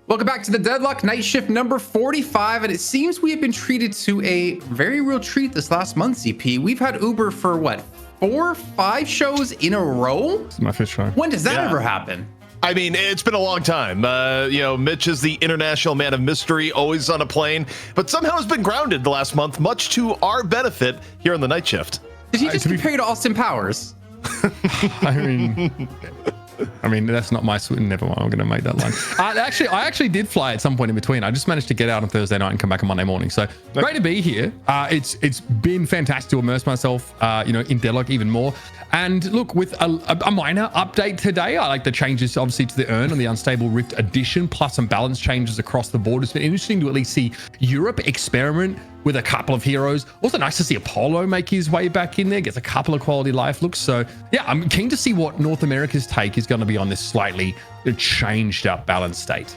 Welcome back to the Deadlock Night Shift number 45, and it seems we have been treated to a very real treat this last month, CP. We've had Uber for what, 4, 5 shows in a row? This is my fifth show. When does that ever happen? I mean, it's been a long time. Mitch is the international man of mystery, always on a plane, but somehow has been grounded the last month, much to our benefit here on the Night Shift. Did he just compare you to Austin Powers? I mean, that's not my swing. Never mind. I'm going to make that line. I actually did fly at some point in between. I just managed to get out on Thursday night and come back on Monday morning. So great to be here. It's been fantastic to immerse myself, in Deadlock even more. And look, with a minor update today, I like the changes obviously to the Urn and the Unstable Rift Edition, plus some balance changes across the board. It's been interesting to at least see Europe experiment with a couple of heroes. Also nice to see Apollo make his way back in there, gets a couple of quality life looks. So yeah, I'm keen to see what North America's take is going to be on this slightly changed up balance state.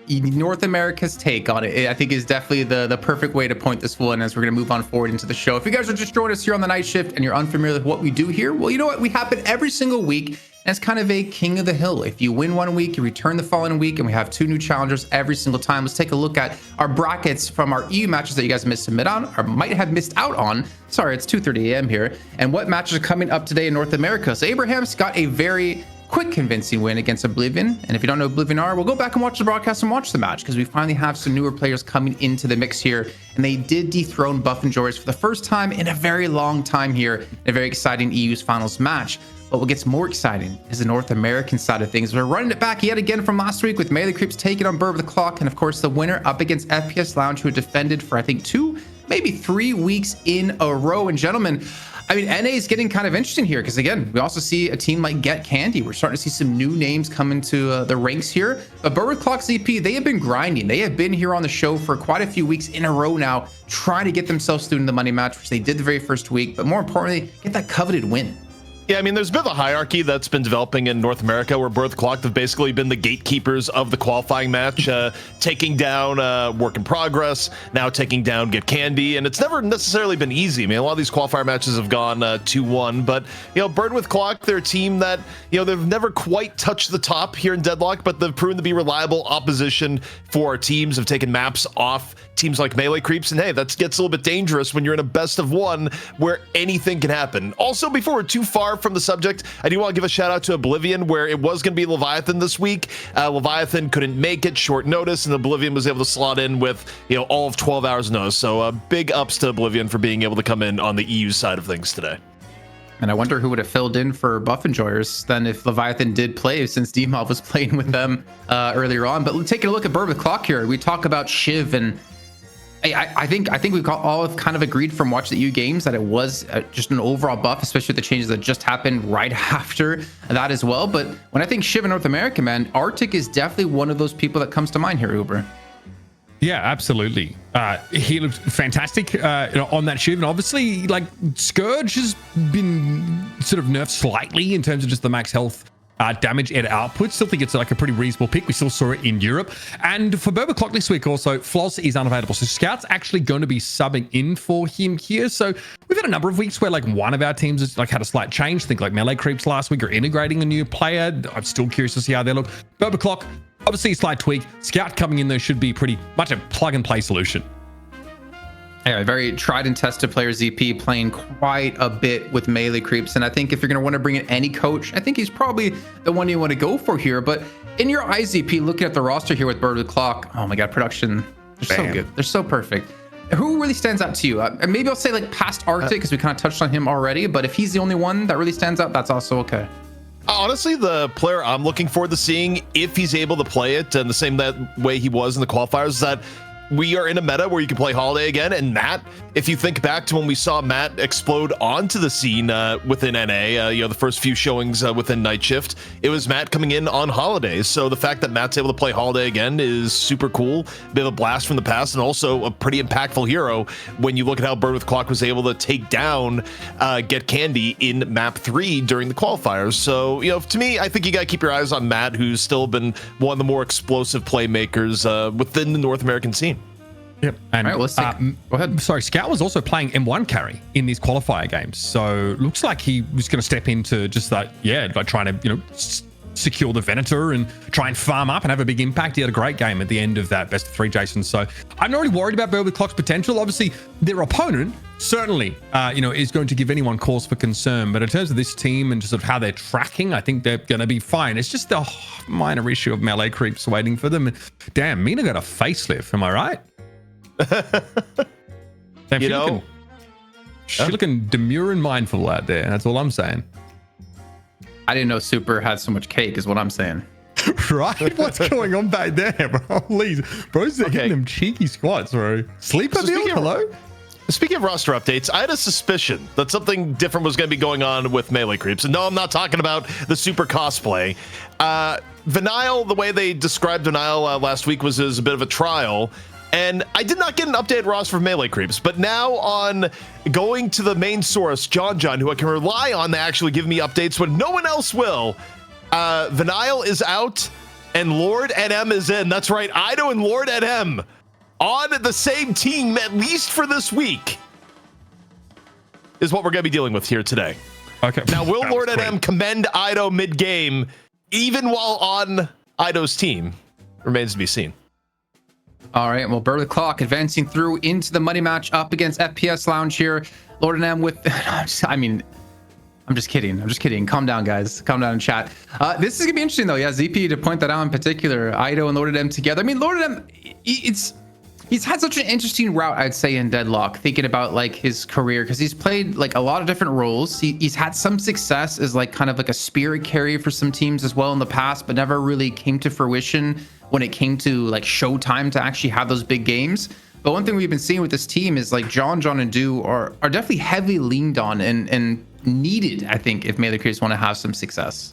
North America's take on it, I think, is definitely the perfect way to point this one as we're going to move on forward into the show. If you guys are just joining us here on the Night Shift and you're unfamiliar with what we do here, well, you know what? We happen every single week, and it's kind of a king of the hill. If you win one week, you return the following week, and we have 2 new challengers every single time. Let's take a look at our brackets from our EU matches that you guys missed submit on, or might have missed out on. Sorry, it's 2:30 a.m. here. And what matches are coming up today in North America. So Abraham's got a very quick convincing win against Oblivion, and if you don't know who Oblivion are, we'll go back and watch the broadcast and watch the match, because we finally have some newer players coming into the mix here, and they did dethrone Buff and Joyce for the first time in a very long time here in a very exciting EU's finals match. But what gets more exciting is the North American side of things. We're running it back yet again from last week with Melee Creeps taking on Bird of the Clock, and of course the winner up against FPS Lounge, who had defended for I think 2, maybe 3 weeks in a row. And gentlemen, I mean, NA is getting kind of interesting here, because again, we also see a team like Get Candy. We're starting to see some new names come into the ranks here. But Bird Clock ZP, they have been grinding. They have been here on the show for quite a few weeks in a row now, trying to get themselves through the money match, which they did the very first week. But more importantly, get that coveted win. Yeah, I mean, there's a bit of a hierarchy that's been developing in North America, where Birth Clock have basically been the gatekeepers of the qualifying match, taking down Work in Progress, now taking down Get Candy, and it's never necessarily been easy. I mean, a lot of these qualifier matches have gone 2-1, but, Bird with Clock, they're a team that, they've never quite touched the top here in Deadlock, but they've proven to be reliable opposition for our teams, have taken maps off teams like Melee Creeps, and hey, that gets a little bit dangerous when you're in a best of 1 where anything can happen. Also, before we're too far from the subject, I do want to give a shout out to Oblivion, where it was going to be Leviathan this week. Leviathan couldn't make it, short notice, and Oblivion was able to slot in with all of 12 hours notice. So big ups to Oblivion for being able to come in on the EU side of things today. And I wonder who would have filled in for Buff Enjoyers then if Leviathan did play, since D-Mob was playing with them earlier on. But taking a look at Bird with Clock here, we talk about Shiv, and I think we've all kind of agreed from watching the EU games that it was just an overall buff, especially with the changes that just happened right after that as well. But when I think Shiv in North America, man, Arctic is definitely one of those people that comes to mind here, Uber. Yeah, absolutely. He looked fantastic on that Shiv, and obviously, like, Scourge has been sort of nerfed slightly in terms of just the max health damage and output. Still think it's like a pretty reasonable pick. We still saw it in Europe. And for Berber Clock this week also, Floss is unavailable. So Scout's actually going to be subbing in for him here. So we've had a number of weeks where like one of our teams has like had a slight change. Think like Melee Creeps last week, or integrating a new player. I'm still curious to see how they look. Berber Clock, obviously a slight tweak. Scout coming in there should be pretty much a plug and play solution. Yeah, very tried and tested player ZP, playing quite a bit with Melee Creeps. And I think if you're going to want to bring in any coach, I think he's probably the one you want to go for here. But in your eyes, ZP, looking at the roster here with Bird with Clock, oh my God, production, they're so good. They're so perfect. Who really stands out to you? And maybe I'll say like past Arctic, because we kind of touched on him already. But if he's the only one that really stands out, that's also okay. Honestly, the player I'm looking forward to seeing, if he's able to play it in the same way he was in the qualifiers, is that we are in a meta where you can play Holiday again, and Matt, if you think back to when we saw Matt explode onto the scene within NA, the first few showings within Night Shift, it was Matt coming in on Holiday. So the fact that Matt's able to play Holiday again is super cool. A bit of a blast from the past, and also a pretty impactful hero when you look at how Bird with Clock was able to take down Get Candy in map 3 during the qualifiers. So, to me, I think you got to keep your eyes on Matt, who's still been one of the more explosive playmakers within the North American scene. Yep. And all right, let's go ahead. Sorry, Scout was also playing M1 carry in these qualifier games. So looks like he was going to step into just that, like trying to, secure the Venator and try and farm up and have a big impact. He had a great game at the end of that best of 3, Jason. So I'm not really worried about Berwick Clock's potential. Obviously, their opponent certainly, is going to give anyone cause for concern. But in terms of this team and just sort of how they're tracking, I think they're going to be fine. It's just a minor issue of melee creeps waiting for them. Damn, Mina got a facelift. Am I right? Damn, she's looking demure and mindful out there. That's all I'm saying. I didn't know Super had so much cake, is what I'm saying. Right? What's going on back there, bro? Please. Bro's hitting them cheeky squats, bro. Sleeper build? Hello? Speaking of roster updates, I had a suspicion that something different was going to be going on with melee creeps. And no, I'm not talking about the Super cosplay. Vinyl, the way they described Vinyl last week was a bit of a trial. And I did not get an updated roster for melee creeps, but now on going to the main source, John, who I can rely on to actually give me updates when no one else will, Vinyl is out and Lord NM is in. That's right, Ido and Lord NM on the same team, at least for this week, is what we're going to be dealing with here today. Okay. Now, will Lord NM commend Ido mid-game, even while on Ido's team? Remains to be seen. All right, well, Berwick Clock advancing through into the money match up against FPS Lounge here. Lord and M with, I'm just kidding. Calm down, guys. Calm down in chat. This is gonna be interesting though. Yeah, ZP to point that out in particular. Ido and Lord and M together. I mean, Lord and M, he's had such an interesting route, I'd say, in Deadlock, thinking about like his career, because he's played like a lot of different roles. He's had some success as like kind of like a spirit carrier for some teams as well in the past, but never really came to fruition when it came to like showtime to actually have those big games. But one thing we've been seeing with this team is like John, and Do are definitely heavily leaned on and needed, I think, if melee creators want to have some success.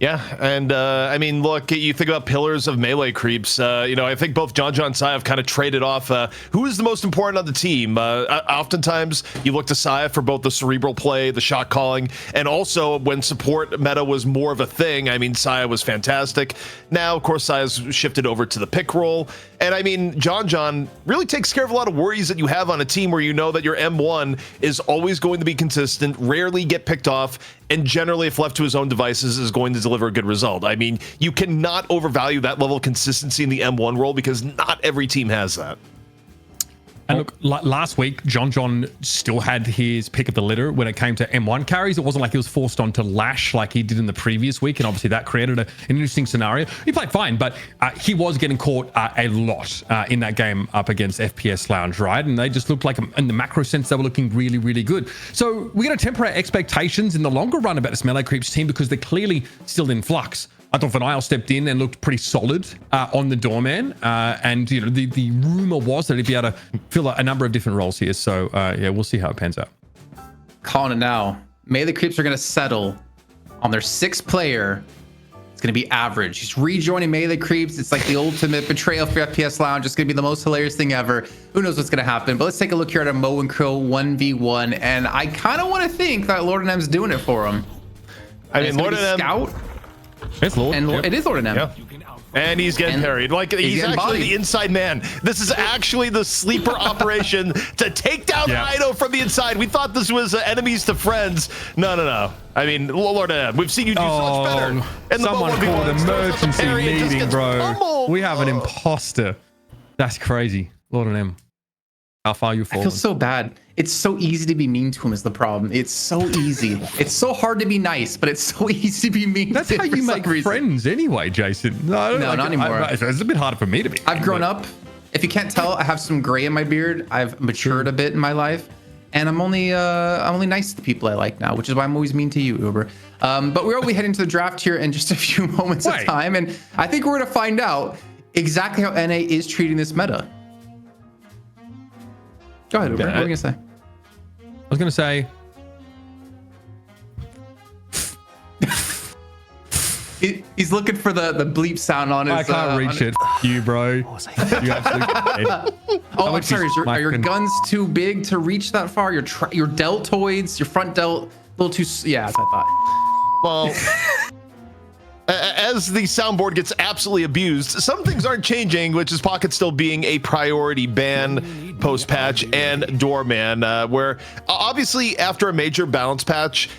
Yeah, and I mean, look, you think about pillars of melee creeps. I think both John and Saya have kind of traded off who is the most important on the team. Oftentimes, you look to Saya for both the cerebral play, the shot calling, and also when support meta was more of a thing. I mean, Saya was fantastic. Now, of course, Saya's shifted over to the pick role. And I mean, John really takes care of a lot of worries that you have on a team where you know that your M1 is always going to be consistent, rarely get picked off, and generally, if left to his own devices, is going to deliver a good result. I mean, you cannot overvalue that level of consistency in the M1 role because not every team has that. And look, last week, John still had his pick of the litter when it came to M1 carries. It wasn't like he was forced onto Lash like he did in the previous week, and obviously that created an interesting scenario. He played fine, but he was getting caught a lot in that game up against FPS Lounge, right? And they just looked like, in the macro sense, they were looking really, really good. So we're going to temper our expectations in the longer run about this melee creeps team because they're clearly still in flux. I thought Vinyl stepped in and looked pretty solid on the doorman. And, the rumor was that he'd be able to fill a number of different roles here. So, we'll see how it pans out. Calling it now. Melee creeps are going to settle on their 6th player. It's going to be average. He's rejoining melee creeps. It's like the ultimate betrayal for FPS Lounge. It's going to be the most hilarious thing ever. Who knows what's going to happen? But let's take a look here at a Mo and Crow 1v1. And I kind of want to think that Lord and M's doing it for him. I mean, Lord and M... Scout. It's Lord. And it is Lord and M. Yeah. And he's getting parried. Like, he's actually bodied. The inside man. This is actually the sleeper operation to take down Ido from the inside. We thought this was enemies to friends. No. I mean, Lord M, we've seen you do so much better. And someone called emergency meeting, bro. Pummeled. We have an imposter. That's crazy. Lord M. How far you fall? I feel so bad. It's so easy to be mean to him is the problem. It's so easy. It's so hard to be nice, but it's so easy to be mean. That's how you make friends anyway, Jason. No, not anymore. It's a bit harder for me to be. I've grown up. If you can't tell, I have some gray in my beard. I've matured a bit in my life, and I'm only nice to the people I like now, which is why I'm always mean to you, Uber. But we're only heading to the draft here in just a few moments of time, and I think we're gonna find out exactly how NA is treating this meta. Go ahead, Uber. What are you gonna say? I was going to say... He's looking for the bleep sound on his... I can't reach it. You, bro. You absolutely... Oh, I'm sorry. Are your guns too big to reach that far? Your deltoids, your front delt, a little too... Yeah, that's what I thought. Well... As the soundboard gets absolutely abused, some things aren't changing, which is Pocket still being a priority ban post-patch and Doorman, where obviously after a major balance patch,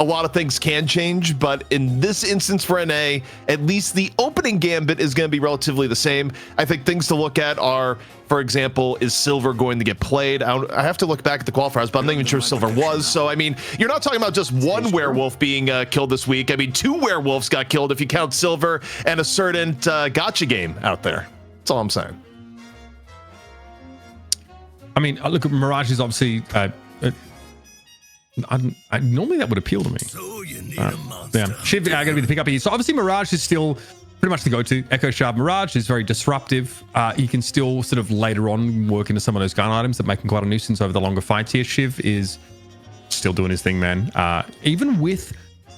a lot of things can change, but in this instance for NA, at least the opening gambit is going to be relatively the same. I think things to look at are, for example, is Silver going to get played? I have to look back at the qualifiers, but I'm not even sure Silver was. So, I mean, you're not talking about just one werewolf being killed this week. I mean, 2 werewolves got killed if you count Silver and a certain gotcha game out there. That's all I'm saying. I mean, look, Mirage is obviously... normally that would appeal to me. Yeah, Shiv going to be the pickup here. So obviously Mirage is still pretty much the go-to. Echo Shard Mirage is very disruptive. You can still sort of later on work into some of those gun items that make him quite a nuisance over the longer fights here. Shiv is still doing his thing, man. Even with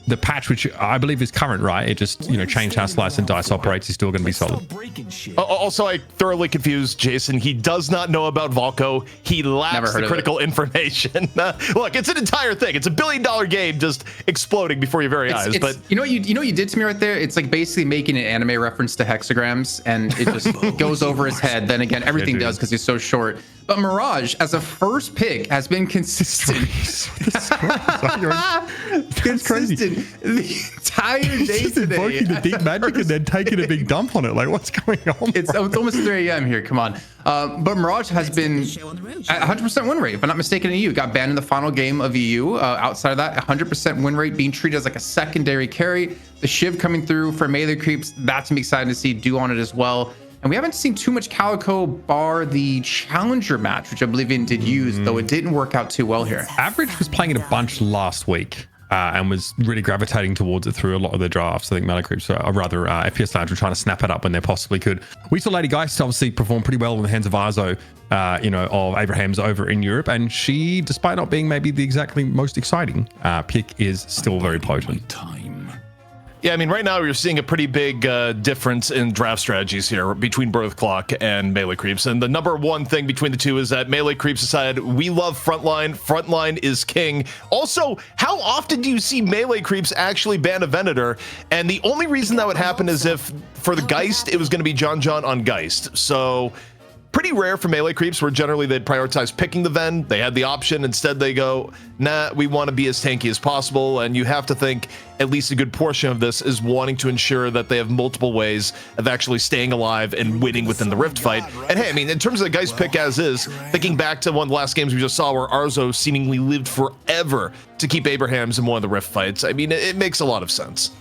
the patch, which I believe is current, right? It just, changed how Slice and Dice operates. He's still going to be solid. Also, I thoroughly confused Jason. He does not know about Volko. He lacks the critical information. Look, it's an entire thing. It's $1 billion game just exploding before your very eyes. But you know what you did to me right there? It's like basically making an anime reference to hexagrams, and it just goes over his head. Then again, everything does because he's so short. But Mirage, as a first pick, has been consistent. It's crazy. The entire day just today. Invoking the deep magic and then taking a big dump on it. Like, what's going on? It's almost 3 a.m. here. Come on. But Mirage has been at 100% win rate, if I'm not mistaken, in EU. Got banned in the final game of EU. Outside of that, 100% win rate, being treated as like a secondary carry. The Shiv coming through for melee creeps. That's going to be exciting to see. Do on it as well. And we haven't seen too much Calico bar the Challenger match, which Oblivion did use, though it didn't work out too well here. Average was playing it a bunch last week. And was really gravitating towards it through a lot of the drafts. I think Melee Creeps, or rather FPS Lounge, were trying to snap it up when they possibly could. We saw Lady Geist obviously perform pretty well in the hands of Arzo, of Abraham's over in Europe. And she, despite not being maybe the exactly most exciting pick, is still very potent. Yeah, I mean, right now you're seeing a pretty big difference in draft strategies here between Birth Clock and Melee Creeps. And the number one thing between the two is that Melee Creeps decided, we love Frontline. Frontline is king. Also, how often do you see Melee Creeps actually ban a Venator? And the only reason that would happen is if, for the Geist, it was going to be John on Geist. So... pretty rare for Melee Creeps, where generally they'd prioritize picking the Ven. They had the option. Instead, they go, nah, we want to be as tanky as possible. And you have to think at least a good portion of this is wanting to ensure that they have multiple ways of actually staying alive and winning within the Rift fight. And hey, I mean, in terms of the Geist pick as is, thinking back to one of the last games we just saw where Arzo seemingly lived forever to keep Abrahams in one of the Rift fights, I mean, it makes a lot of sense.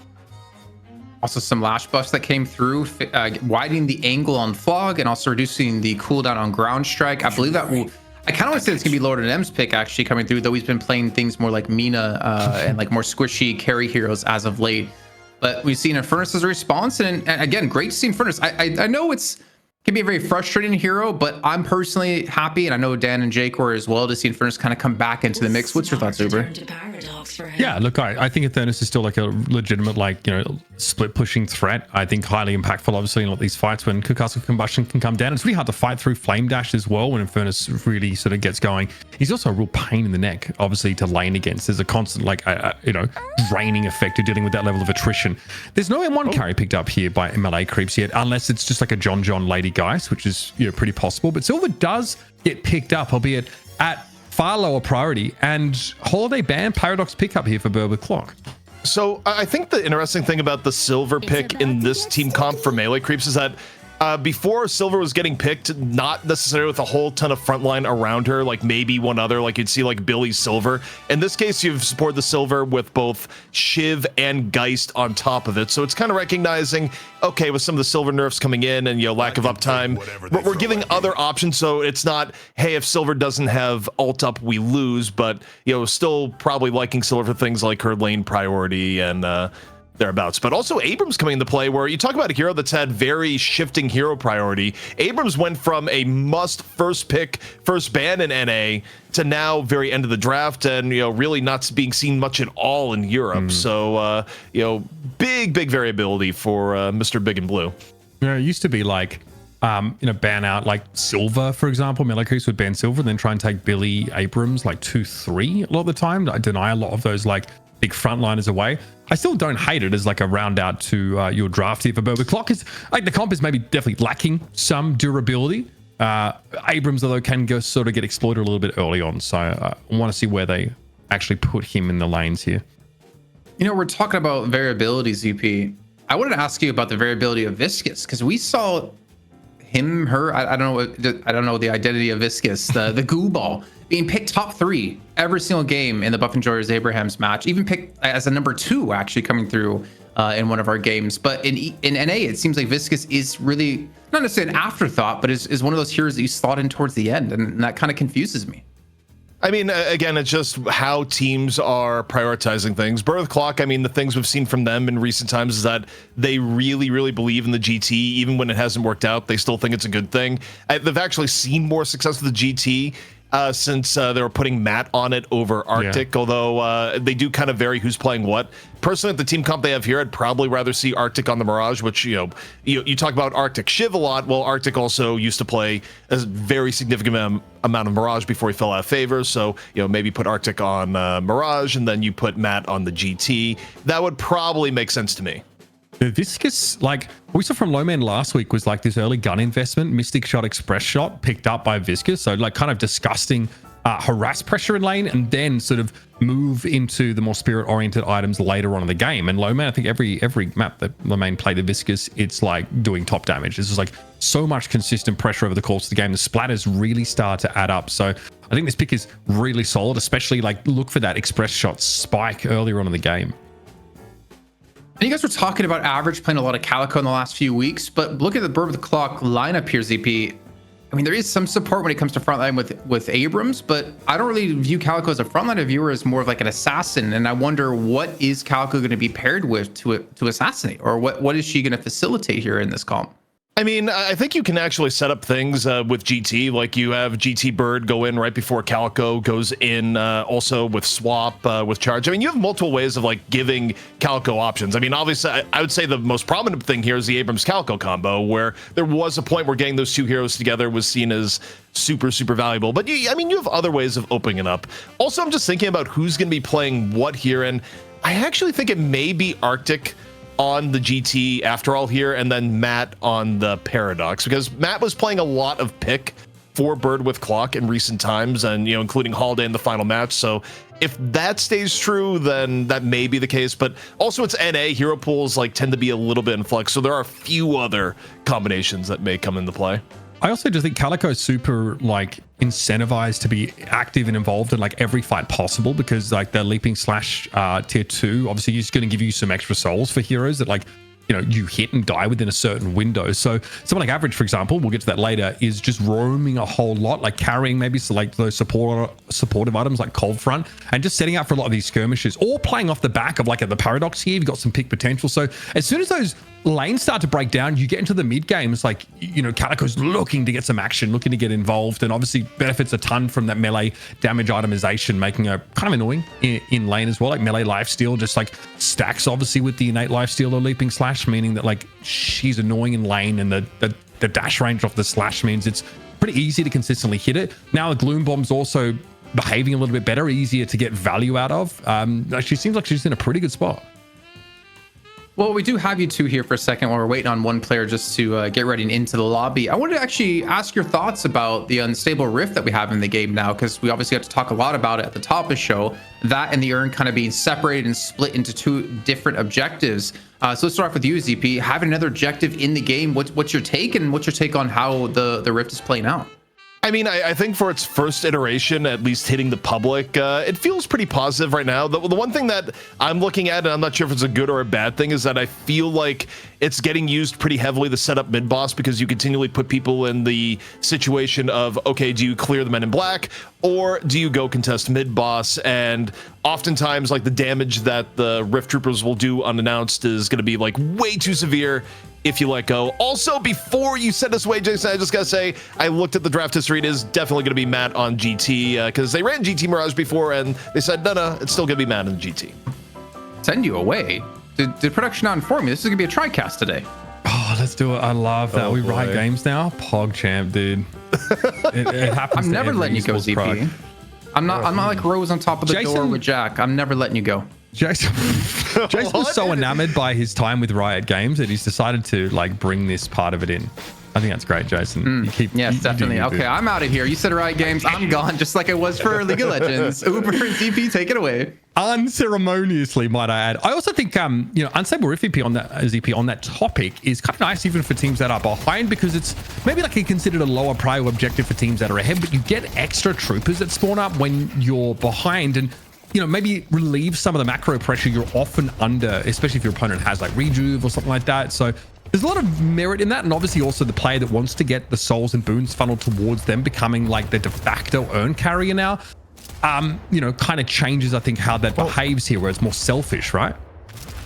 Also some lash buffs that came through, widening the angle on Flog and also reducing the cooldown on Ground Strike. I believe that will... I kind of want to say it's going to be lower than M's pick actually coming through, though he's been playing things more like Mina and like more squishy carry heroes as of late. But we've seen Infernus as a response, and again, great to see Infernus. I know it can be a very frustrating hero, but I'm personally happy, and I know Dan and Jake were as well, to see Infernus kind of come back into the mix. What's your thoughts, Uber? Yeah, look, I think Infernus is still like a legitimate, split pushing threat. I think highly impactful, obviously, in a lot of these fights when Castle Combustion can come down. It's really hard to fight through Flame Dash as well when Infernus really sort of gets going. He's also a real pain in the neck, obviously, to lane against. There's a constant, draining effect of dealing with that level of attrition. There's no M1 carry picked up here by MLA Creeps yet, unless it's just like a John Lady Geist, which is pretty possible. But Silver does get picked up, albeit at far lower priority, and Holiday Band Paradox pickup here for Birth Clock. So I think the interesting thing about the Silver pick in this team comp for Melee Creeps is that before Silver was getting picked, not necessarily with a whole ton of frontline around her, like maybe one other, like you'd see like Billy Silver. In this case, you've supported the Silver with both Shiv and Geist on top of it. So it's kind of recognizing, okay, with some of the Silver nerfs coming in and, lack of uptime, we're giving other options. So it's not, hey, if Silver doesn't have ult up, we lose, but, still probably liking Silver for things like her lane priority and, thereabouts. But also Abrams coming into play, where you talk about a hero that's had very shifting hero priority. Abrams went from a must first pick, first ban in NA to now very end of the draft and, really not being seen much at all in Europe. So, big variability for Mr. Big and Blue. It used to be like, ban out like Silver, for example. Melee Creeps would ban Silver, then try and take Billy Abrams like 2-3 a lot of the time. I deny a lot of those big frontliners away. I still don't hate it as a round out to your draft here for Birth Clock. Is the comp is maybe definitely lacking some durability. Abrams, although, can get exploited a little bit early on. So I want to see where they actually put him in the lanes here. We're talking about variability, ZP. I wanted to ask you about the variability of Viscous, because we saw him, her, I don't know the identity of Viscous, the goo ball, being picked top 3 every single game in the Buff Enjoyers Abrahams match, even picked as a number 2 actually coming through in one of our games. But in NA, it seems like Viscous is really not necessarily an afterthought, but is one of those heroes that you slot in towards the end, and that kind of confuses me. I mean, again, it's just how teams are prioritizing things. Birth Clock, I mean, the things we've seen from them in recent times is that they really, really believe in the GT. Even when it hasn't worked out, they still think it's a good thing. They've actually seen more success with the GT since they were putting Matt on it over Arctic, although they do kind of vary who's playing what. Personally, at the team comp they have here, I'd probably rather see Arctic on the Mirage, which, you talk about Arctic Shiv a lot. Well, Arctic also used to play a very significant amount of Mirage before he fell out of favor. So, maybe put Arctic on Mirage and then you put Matt on the GT. That would probably make sense to me. The Viscous, like we saw from Lowman last week, was like this early gun investment, Mystic Shot, Express Shot, picked up by Viscous. So like kind of disgusting harass pressure in lane, and then sort of move into the more spirit-oriented items later on in the game. And Lowman, I think every map that Lowman played the Viscous, it's like doing top damage. This is like so much consistent pressure over the course of the game. The splatters really start to add up. So I think this pick is really solid, especially like look for that Express Shot spike earlier on in the game. And you guys were talking about Average playing a lot of Calico in the last few weeks, but look at the Bird of the Clock lineup here, ZP. I mean, there is some support when it comes to frontline with Abrams, but I don't really view Calico as a frontline viewer, as more of like an assassin. And I wonder, what is Calico going to be paired with to assassinate, or what is she going to facilitate here in this comp? I mean, I think you can actually set up things with GT, like you have GT Bird go in right before Calico goes in, also with Swap, with Charge. I mean, you have multiple ways of like giving Calico options. I mean, obviously, I would say the most prominent thing here is the Abrams Calico combo, where there was a point where getting those two heroes together was seen as super, super valuable. But you have other ways of opening it up. Also, I'm just thinking about who's going to be playing what here, and I actually think it may be Arctic on the GT after all here, and then Matt on the Paradox, because Matt was playing a lot of pick for Bird with Clock in recent times, and including Holiday in the final match. So if that stays true, then that may be the case. But also it's NA, hero pools like tend to be a little bit in flux, so there are a few other combinations that may come into play. I also just think Calico is super like incentivized to be active and involved in like every fight possible, because like the leaping slash tier 2 obviously is going to give you some extra souls for heroes that like you hit and die within a certain window. So someone like Average, for example, we'll get to that later, is just roaming a whole lot, like carrying maybe like those supportive items like Cold Front, and just setting out for a lot of these skirmishes, or playing off the back of like the Paradox here. You've got some pick potential. So as soon as those lanes start to break down, you get into the mid game. It's like, Calico's looking to get some action, looking to get involved, and obviously benefits a ton from that melee damage itemization, making her kind of annoying in lane as well. Like melee lifesteal just like stacks obviously with the innate lifesteal or leaping slash, meaning that like she's annoying in lane, and the dash range off the slash means it's pretty easy to consistently hit it. Now the Gloom Bomb's also behaving a little bit better, easier to get value out of. She seems like she's in a pretty good spot. Well, we do have you two here for a second while we're waiting on one player just to get ready into the lobby. I wanted to actually ask your thoughts about the unstable rift that we have in the game now, because we obviously have to talk a lot about it at the top of the show. That and the urn kind of being separated and split into two different objectives. So let's start off with you, ZP. Having another objective in the game, what's your take, and what's your take on how the rift is playing out? I mean, I think for its first iteration, at least hitting the public, it feels pretty positive right now. The one thing that I'm looking at, and I'm not sure if it's a good or a bad thing, is that I feel like it's getting used pretty heavily to set up mid-boss, because you continually put people in the situation of, okay, do you clear the men in black, or do you go contest mid-boss? And oftentimes, like, the damage that the Rift Troopers will do unannounced is going to be, like, way too severe if you let go. Also, before you send us away, Jason, I just gotta say, I looked at the draft history. It is definitely gonna be Matt on GT, because they ran GT Mirage before, and they said, no, it's still gonna be Matt on GT. Send you away? Did production not inform me? This is gonna be a TriCast today. Oh, let's do it. I love that. We write games now. Pog champ, dude. It happens. I'm never letting you go, ZP. Prog. I'm not like Rose on top of the door with Jack. I'm never letting you go. Jason was so enamored by his time with Riot Games that he's decided to like bring this part of it in. I think that's great, Jason. Yes, you definitely. do. Okay, I'm out of here. You said Riot Games. I'm gone, just like I was for League of Legends. Uber and ZP, take it away. Unceremoniously, might I add. I also think, unstable RFP on that ZP on that topic is kind of nice, even for teams that are behind, because it's maybe like considered a lower prio objective for teams that are ahead, but you get extra troopers that spawn up when you're behind, and maybe relieve some of the macro pressure you're often under, especially if your opponent has like rejuve or something like that. So there's a lot of merit in that, and obviously also the player that wants to get the souls and boons funneled towards them becoming like the de facto earn carrier now. Kind of changes, I think, how that behaves here, where it's more selfish, right?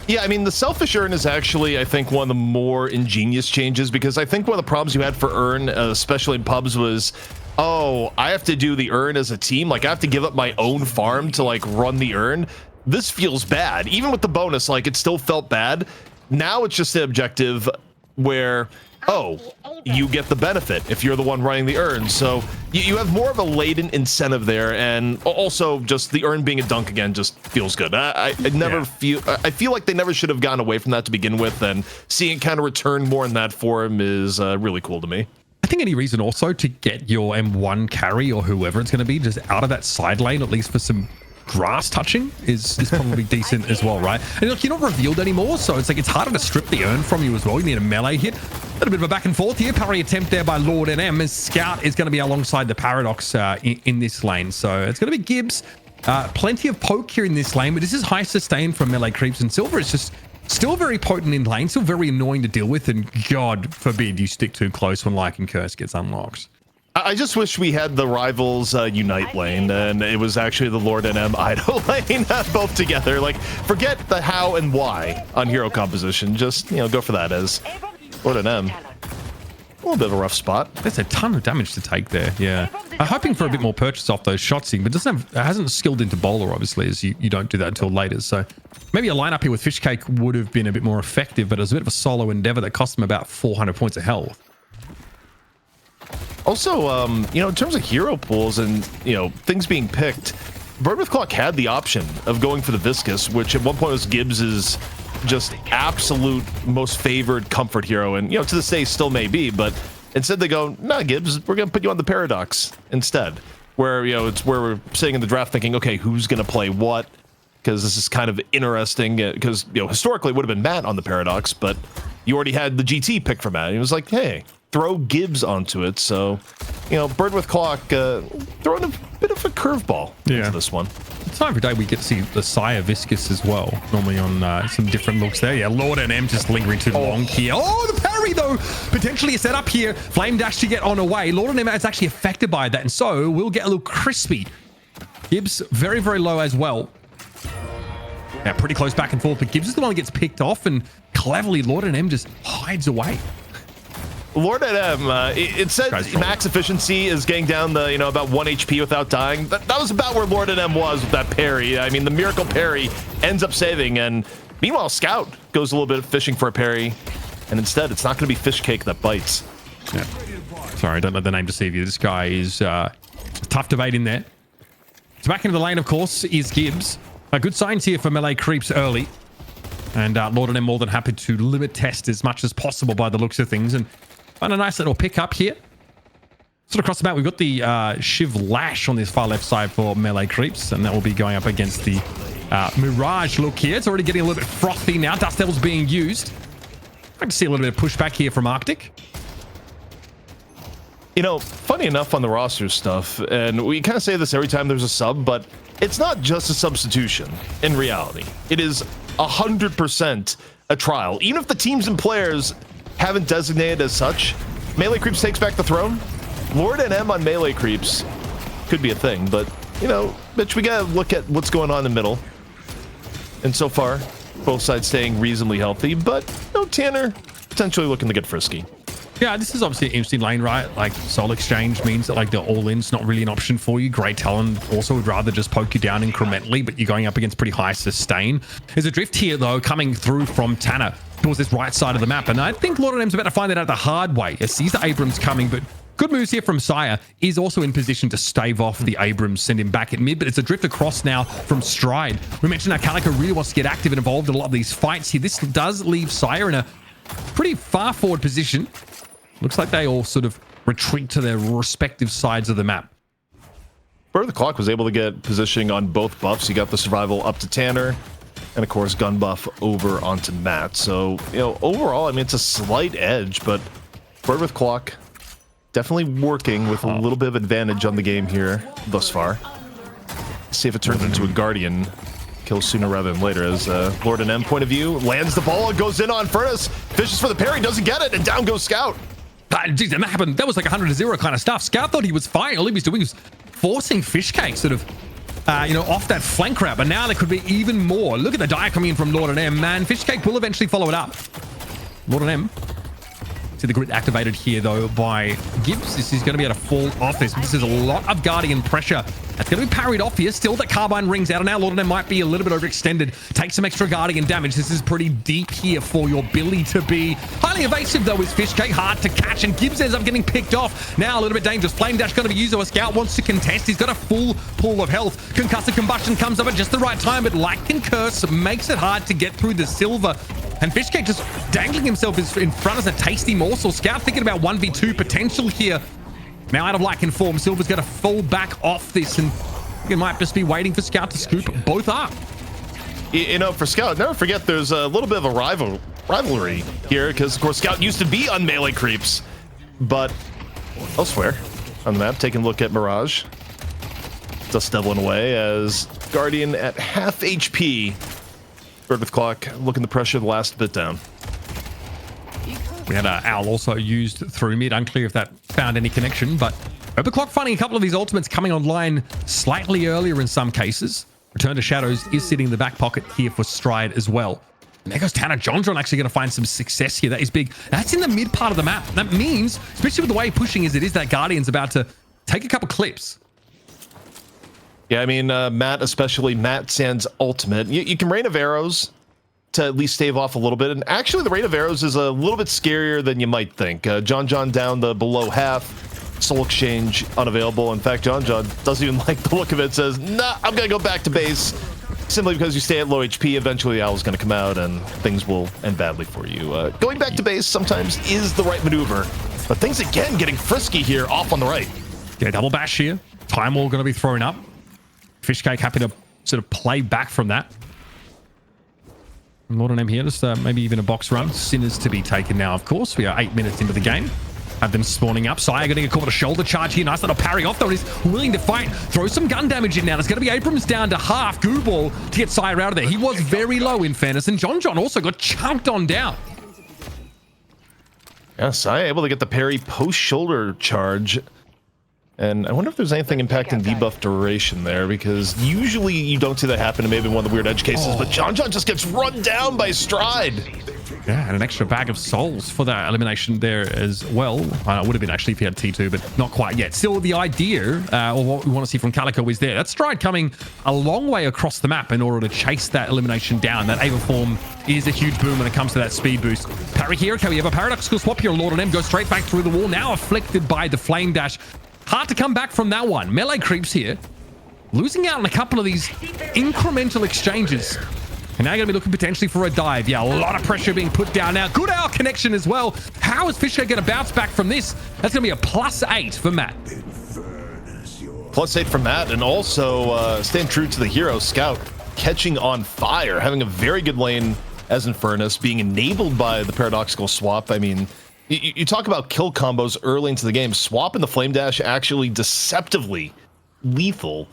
Yeah, I mean, the selfish earn is actually, I think, one of the more ingenious changes, because I think one of the problems you had for earn, especially in pubs, was, oh, I have to do the earn as a team. Like, I have to give up my own farm to, like, run the earn. This feels bad. Even with the bonus, like, it still felt bad. Now it's just an objective where, oh, you get the benefit if you're the one running the earn. So you have more of a latent incentive there, and also just the earn being a dunk again just feels good. I feel like they never should have gone away from that to begin with, and seeing it kind of return more in that form is really cool to me. I think any reason also to get your M1 carry or whoever it's going to be just out of that side lane, at least for some grass touching, is probably decent as well, right? And look, you're not revealed anymore, so it's like it's harder to strip the earn from you as well. You need a melee hit. A little bit of a back and forth here. Parry attempt there by Lord NM, as Scout is going to be alongside the Paradox in this lane. So it's going to be Gibbs. Plenty of poke here in this lane, but this is high sustain from melee creeps, and Silver is just still very potent in lane, still very annoying to deal with, and God forbid you stick too close when Lycan Curse gets unlocked. I just wish we had the Rivals Unite lane, and it was actually the Lord NM Idol lane both together. Like, forget the how and why on hero composition. Just, go for that as Lord NM. A little bit of a rough spot. There's a ton of damage to take there, yeah. I'm hoping for a bit more purchase off those shots, but it hasn't skilled into bowler, obviously, as you don't do that until later. So maybe a lineup here with Fishcake would have been a bit more effective, but it was a bit of a solo endeavor that cost him about 400 points of health. Also, in terms of hero pools and, things being picked, Bird with Clock had the option of going for the Viscous, which at one point was Gibbs's just absolute most favored comfort hero, and, to this day still may be, but instead they go, nah, Gibbs, we're going to put you on the Paradox instead, where, it's where we're sitting in the draft thinking, okay, who's going to play what? Because this is kind of interesting, because, historically it would have been Matt on the Paradox, but you already had the GT pick for Matt. He was like, hey, throw Gibbs onto it. So, Bird with Clock throwing a bit of a curveball into this one. It's not every day we get to see the Sire Viscous as well. Normally on some different looks there. Yeah, Lord NM just lingering too long here. Oh, the parry though! Potentially a setup here. Flame Dash to get on away. Lord NM is actually affected by that, and so we'll get a little crispy. Gibbs very, very low as well. Yeah, pretty close back and forth, but Gibbs is the one that gets picked off, and cleverly Lord NM just hides away. Lord NM, it said max efficiency is getting down the, about 1 HP without dying. That was about where Lord NM was with that parry. I mean, the miracle parry ends up saving, and meanwhile, Scout goes a little bit fishing for a parry, and instead, it's not going to be Fish Cake that bites. Yeah. Sorry, don't let the name deceive you. This guy is tough debate in there. So back into the lane, of course, is Gibbs. Good signs here for melee creeps early. And Lord NM more than happy to limit test as much as possible by the looks of things. And find a nice little pick up here. Sort of across the map, we've got the Shiv Lash on this far left side for melee creeps, and that will be going up against the Mirage look here. It's already getting a little bit frothy now. Dust Devil's being used. I can see a little bit of pushback here from Arctic. Funny enough on the roster stuff, and we kind of say this every time there's a sub, but it's not just a substitution in reality. It is 100% a trial. Even if the teams and players haven't designated as such, Melee Creeps takes back the throne. Lord NM on Melee Creeps could be a thing, but, Mitch, we gotta look at what's going on in the middle. And so far, both sides staying reasonably healthy, but, Tanner potentially looking to get frisky. Yeah, this is obviously an interesting lane, right? Like, Soul Exchange means that, like, the all-in's not really an option for you. Great Talon also would rather just poke you down incrementally, but you're going up against pretty high sustain. There's a drift here, though, coming through from Tanner towards this right side of the map, and I think Lord NM's about to find that out the hard way. He sees the Abrams coming, but good moves here from Sire. Is also in position to stave off the Abrams, send him back at mid, but it's a drift across now from Stride. We mentioned that Calico really wants to get active and involved in a lot of these fights here. This does leave Sire in a pretty far forward position. Looks like they all sort of retreat to their respective sides of the map. Bird of the Clock was able to get positioning on both buffs. You got the survival up to Tanner, and of course gun buff over onto Matt. So, you know, overall, I mean, it's a slight edge, but Bird with Clock definitely working with a little bit of advantage on the game here thus far. See if it turns into a Guardian kill sooner rather than later, as Lord and M point of view lands the ball, it goes in on Furnace, fishes for the parry, doesn't get it, and down goes Scout. Geez, that happened. That was like 100-0 kind of stuff. Scout thought he was fine. All he was doing was forcing Fishcake sort of, off that flank route. But now there could be even more. Look at the die coming in from Lord and M. Man, Fishcake will eventually follow it up. Lord and M. See the grid activated here, though, by Gibbs. This is going to be able to fall off this. This is a lot of Guardian pressure. That's going to be parried off here. Still, the Carbine rings out. And now Lord and M might be a little bit overextended. Take some extra Guardian damage. This is pretty deep here for your Billy to be. Highly evasive, though, is Fishcake. Hard to catch. And Gibbs ends up getting picked off. Now a little bit dangerous. Flame Dash going to be used. A Scout wants to contest. He's got a full pool of health. Concussive Combustion comes up at just the right time. But Light and Curse makes it hard to get through the silver. And Fishcake just dangling himself in front as a tasty morsel. Scout thinking about 1v2 potential here. Now out of Lycan form, Silver's going to fall back off this, and it might just be waiting for Scout to scoop both up. You know, for Scout, never forget there's a little bit of a rivalry here, because of course Scout used to be on melee creeps, but elsewhere on the map, taking a look at Mirage. Dust Deviling away as Guardian at half HP. Bird with Clock looking to pressure the last bit down. We had Owl also used through mid. Unclear if that found any connection, but Bird with Clock finding a couple of these ultimates coming online slightly earlier in some cases. Return to Shadows is sitting in the back pocket here for Stride as well. And there goes Tanner. John actually going to find some success here. That is big. That's in the mid part of the map. That means, especially with the way pushing as it is, that Guardian's about to take a couple clips. Yeah, I mean, Matt, especially Matt Sand's ultimate. You can Rain of Arrows to at least stave off a little bit. And actually, the Rain of Arrows is a little bit scarier than you might think. John down the below half. Soul Exchange unavailable. In fact, John doesn't even like the look of it. Says, nah, I'm going to go back to base. Simply because you stay at low HP, eventually the Owl's going to come out and things will end badly for you. Going back to base sometimes is the right maneuver. But things, again, getting frisky here off on the right. Yeah, double bash here. Time Wall going to be thrown up. Fishcake happy to sort of play back from that. Lord and M here, just maybe even a box run. Sinners to be taken now, of course. We are 8 minutes into the game. Have them spawning up. Saya getting a call to shoulder charge here. Nice little parry off, though. He's willing to fight. Throw some gun damage in now. There's going to be Abrams down to half. Gooball to get Saya out of there. He was very low in fairness. And John also got chunked on down. Yeah, Saya able to get the parry post-shoulder charge. And I wonder if there's anything impacting debuff duration there, because usually you don't see that happen in maybe one of the weird edge cases, but John just gets run down by Stride. Yeah, and an extra bag of souls for that elimination there as well. It would have been actually if he had T2, but not quite yet. Still, the idea, or what we want to see from Calico is there. That Stride coming a long way across the map in order to chase that elimination down. That Ava form is a huge boom when it comes to that speed boost. Parry here. Okay, we have a paradoxical swap here. Lord and M goes straight back through the wall. Now afflicted by the flame dash. Hard to come back from that one. Melee creeps here. Losing out on a couple of these incremental exchanges. And now going to be looking potentially for a dive. Yeah, a lot of pressure being put down now. Good hour connection as well. How is Fishcake going to bounce back from this? That's going to be a +8 for Matt. +8 for Matt, and also staying true to the hero, Scout catching on fire, having a very good lane as Infernus, being enabled by the paradoxical swap. I mean, you talk about kill combos early into the game. Swap and the Flame Dash actually deceptively lethal